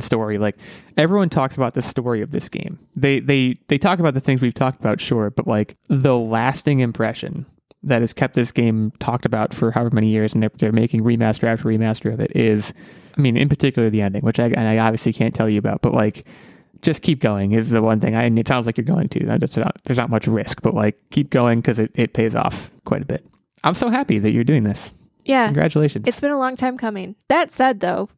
Speaker 1: story, like everyone talks about the story of this game. They talk about the things we've talked about, sure, but like the lasting impression that has kept this game talked about for however many years, and they're making remaster after remaster of it, is, I mean, in particular the ending, which I obviously can't tell you about, but like, just keep going is the one thing. And it sounds like you're going to. There's not much risk, but like, keep going because it pays off quite a bit. I'm so happy that you're doing this.
Speaker 2: Yeah.
Speaker 1: Congratulations.
Speaker 2: It's been a long time coming. That said, though,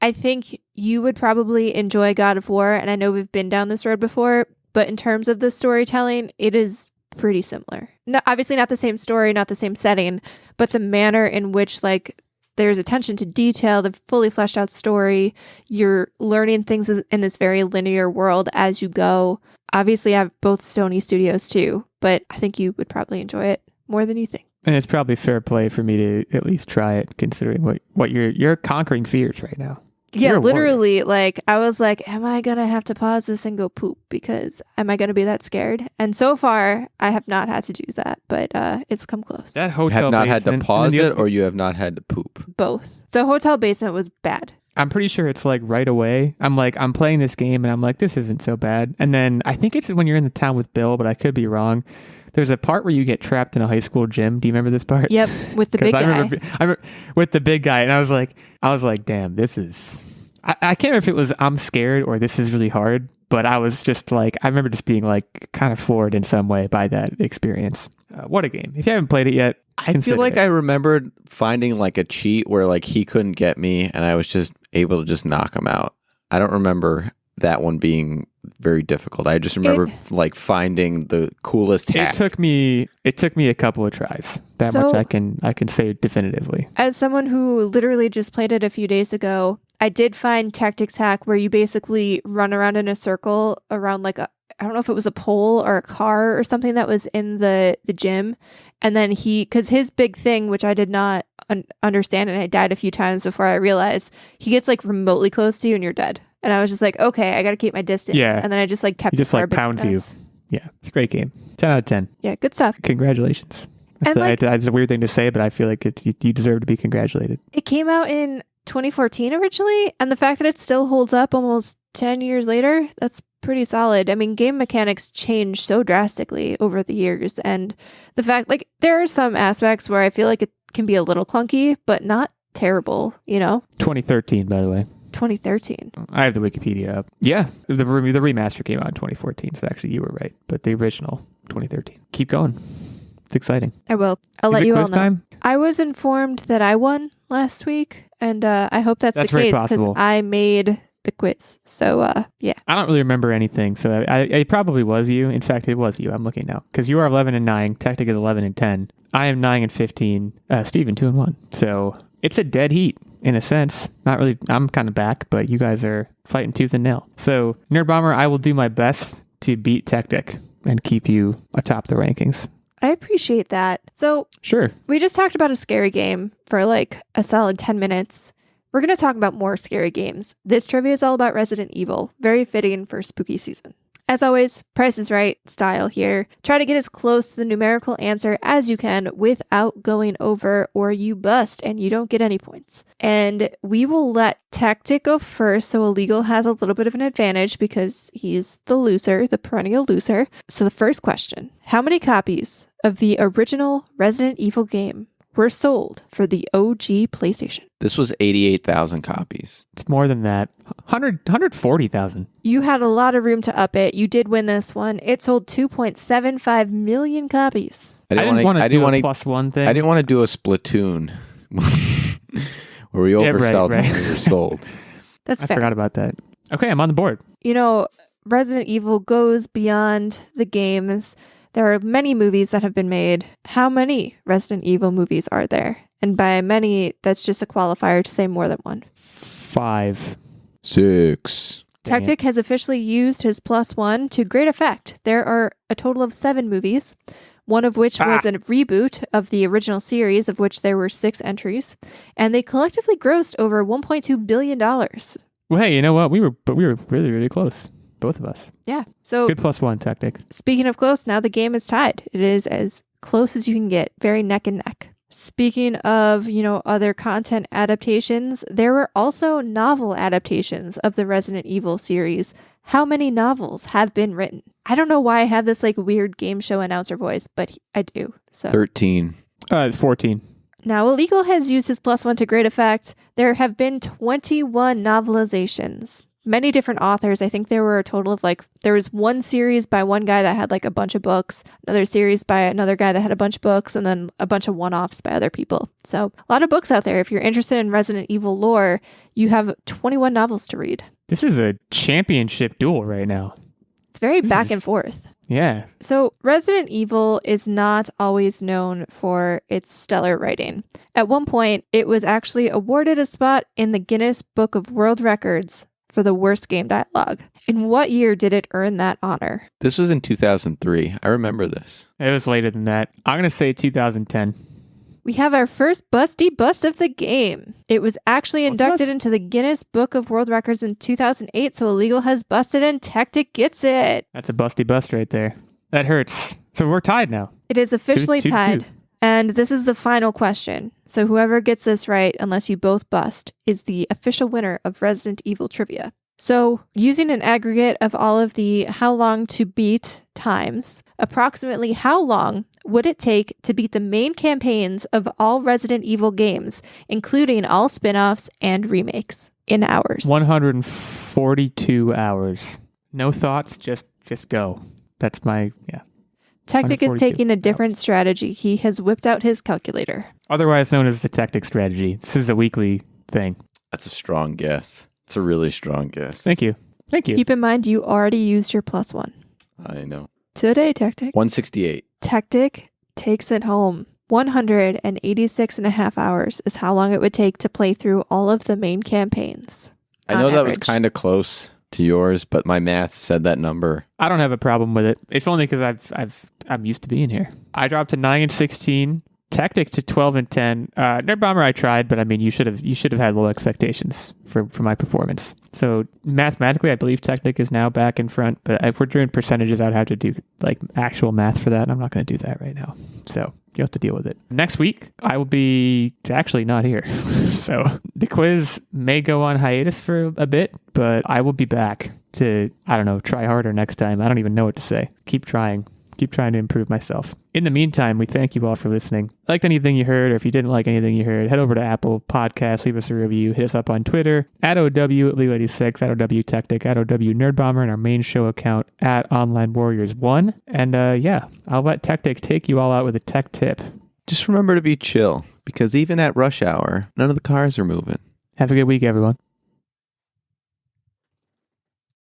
Speaker 2: I think you would probably enjoy God of War, and I know we've been down this road before, but in terms of the storytelling, it is pretty similar. No, obviously not the same story, not the same setting, but the manner in which, like, there's attention to detail, the fully fleshed out story. You're learning things in this very linear world as you go. Obviously, I have both Sony studios too, but I think you would probably enjoy it more than you think.
Speaker 1: And it's probably fair play for me to at least try it, considering what you're conquering fears right now.
Speaker 2: Yeah,
Speaker 1: You're a warrior.
Speaker 2: literally, like, I was like, am I going to have to pause this and go poop? Because am I going to be that scared? And so far, I have not had to do that, but it's come close.
Speaker 1: That
Speaker 3: You
Speaker 1: hotel
Speaker 3: have not had to
Speaker 1: basement,
Speaker 3: pause
Speaker 1: and then
Speaker 3: it, or you have not had to poop?
Speaker 2: Both. The hotel basement was bad.
Speaker 1: I'm pretty sure it's like right away. I'm playing this game and I'm like, this isn't so bad. And then I think it's when you're in the town with Bill, but I could be wrong. There's a part where you get trapped in a high school gym. Do you remember this part?
Speaker 2: Yep, with the big guy.
Speaker 1: I remember with the big guy, and I was like, damn, this is. I can't remember if it was I'm scared or this is really hard, but I was just like, I remember just being like kind of floored in some way by that experience. What a game! If you haven't played it yet,
Speaker 3: I feel like I remembered finding like a cheat where like he couldn't get me, and I was just able to just knock him out. I don't remember that one being very difficult. I just remember like finding the coolest hack.
Speaker 1: It took me a couple of tries. That much I can say definitively.
Speaker 2: As someone who literally just played it a few days ago, I did find Techtic's hack where you basically run around in a circle around like I don't know if it was a pole or a car or something that was in the gym. And then because his big thing, which I did not understand, and I died a few times before I realized, he gets like remotely close to you and you're dead. And I was just like, okay, I got to keep my distance.
Speaker 1: Yeah.
Speaker 2: And then I just like kept
Speaker 1: He just like pounds you. Yeah, it's a great game. 10 out of 10.
Speaker 2: Yeah, good stuff.
Speaker 1: Congratulations.
Speaker 2: And
Speaker 1: it's a weird thing to say, but I feel like you deserve to be congratulated.
Speaker 2: It came out in 2014 originally, and the fact that it still holds up almost 10 years later, that's pretty solid. I mean, game mechanics change so drastically over the years, and the fact, like, there are some aspects where I feel like it can be a little clunky, but not terrible,
Speaker 1: 2013, by the way.
Speaker 2: 2013.
Speaker 1: I have the Wikipedia up. Yeah, the remaster came out in 2014, so actually you were right, but the original 2013. Keep going. It's exciting.
Speaker 2: I will. I'll
Speaker 1: Is
Speaker 2: let
Speaker 1: it
Speaker 2: you all
Speaker 1: quiz
Speaker 2: know.
Speaker 1: time?
Speaker 2: I was informed that I won last week, and I hope that's the
Speaker 1: very
Speaker 2: case
Speaker 1: possible.
Speaker 2: because I made the quiz. So, yeah.
Speaker 1: I don't really remember anything, so it probably was you. In fact, it was you. I'm looking now because you are 11-9. Techtic is 11-10. I am 9-15. Steven 2-1. So it's a dead heat in a sense. Not really. I'm kind of back, but you guys are fighting tooth and nail. So Nerdbomber, I will do my best to beat Techtic and keep you atop the rankings.
Speaker 2: I appreciate that. So
Speaker 1: Sure.
Speaker 2: we just talked about a scary game for like a solid 10 minutes. We're going to talk about more scary games. This trivia is all about Resident Evil. Very fitting for spooky season. As always, Price is Right style here. Try to get as close to the numerical answer as you can without going over, or you bust and you don't get any points. And we will let Techtic go first, so Illeagle has a little bit of an advantage because he's the loser, the perennial loser. So the first question, how many copies of the original Resident Evil game were sold for the OG PlayStation?
Speaker 3: This was 88,000 copies.
Speaker 1: It's more than that. 140,000.
Speaker 2: You had a lot of room to up it. You did win this one. It sold 2.75 million copies.
Speaker 1: I didn't want to do a plus one thing.
Speaker 3: I didn't want to do a Splatoon where we oversell
Speaker 1: right.
Speaker 3: when we were sold.
Speaker 2: That's
Speaker 1: I
Speaker 2: fair.
Speaker 1: forgot about that. Okay, I'm on the board.
Speaker 2: Resident Evil goes beyond the games. There are many movies that have been made. How many Resident Evil movies are there? And by many, that's just a qualifier to say more than one.
Speaker 1: 5.
Speaker 3: 6.
Speaker 1: Dang it.
Speaker 2: Techtic has officially used his +1 to great effect. There are a total of 7 movies, one of which was a reboot of the original series, of which there were 6 entries, and they collectively grossed over $1.2 billion.
Speaker 1: Well, hey, you know what? We were really, really close. Both of us.
Speaker 2: Yeah. So
Speaker 1: Good +1 Techtic.
Speaker 2: speaking of close, now the game is tied. It is as close as you can get, very neck and neck. Speaking of, other content adaptations, there were also novel adaptations of the Resident Evil series. How many novels have been written? I don't know why I have this weird game show announcer voice, but I do. So
Speaker 3: 13.
Speaker 1: 14.
Speaker 2: Now, Illeagle has used his +1 to great effect. There have been 21 novelizations. Many different authors. I think there were a total of there was one series by one guy that had a bunch of books, another series by another guy that had a bunch of books, and then a bunch of one-offs by other people. So a lot of books out there. If you're interested in Resident Evil lore, you have 21 novels to read.
Speaker 1: This is a championship duel right now.
Speaker 2: It's very back and forth.
Speaker 1: Yeah.
Speaker 2: So Resident Evil is not always known for its stellar writing. At one point, it was actually awarded a spot in the Guinness Book of World Records for the worst game dialogue. In what year did it earn that honor?
Speaker 3: This was in 2003. I remember this.
Speaker 1: It was later than that. I'm going to say 2010.
Speaker 2: We have our first busty bust of the game. It was actually inducted
Speaker 1: bust?
Speaker 2: into the Guinness Book of World Records in 2008, so Illeagle has busted and Techtic gets it.
Speaker 1: That's a busty bust right there. That hurts. So we're tied now.
Speaker 2: It is officially
Speaker 1: 2-2.
Speaker 2: tied. And this is the final question. So whoever gets this right, unless you both bust, is the official winner of Resident Evil trivia. So using an aggregate of all of the how long to beat times, approximately how long would it take to beat the main campaigns of all Resident Evil games, including all spin-offs and remakes, in hours?
Speaker 1: 142 hours. No thoughts, just go. That's my, yeah.
Speaker 2: Techtic is
Speaker 1: 142
Speaker 2: taking a different strategy. He has whipped out his calculator.
Speaker 1: Otherwise known as the Techtic strategy. This is a weekly thing.
Speaker 3: That's a strong guess. It's a really strong guess.
Speaker 1: Thank you.
Speaker 2: Keep in mind, you already used your +1.
Speaker 3: I know.
Speaker 2: Today, Techtic.
Speaker 3: 168.
Speaker 2: Techtic takes it home. 186.5 hours is how long it would take to play through all of the main campaigns.
Speaker 3: I know
Speaker 2: on
Speaker 3: that was
Speaker 2: average.
Speaker 3: kind of close to yours, but my math said that number.
Speaker 1: I don't have a problem with it. It's only because I'm used to being here. I dropped to 9 and 16. Techtic to 12 and 10. Nerdbomber I tried, but I mean you should have had low expectations for my performance. So mathematically, I believe Techtic is now back in front. But if we're doing percentages, I'd have to do actual math for that. And I'm not going to do that right now. So you have to deal with it. Next week, I will be actually not here. So the quiz may go on hiatus for a bit, but I will be back to, try harder next time. I don't even know what to say. Keep trying to improve myself. In the meantime, we thank you all for listening. Liked anything you heard, or if you didn't like anything you heard, head over to Apple Podcasts, leave us a review, hit us up on Twitter, @OW86, @OW Techtic, @OW Nerdbomber, and our main show account, @OnlineWarriors1. And I'll let Techtic take you all out with a tech tip.
Speaker 3: Just remember to be chill, because even at rush hour, none of the cars are moving.
Speaker 1: Have a good week, everyone.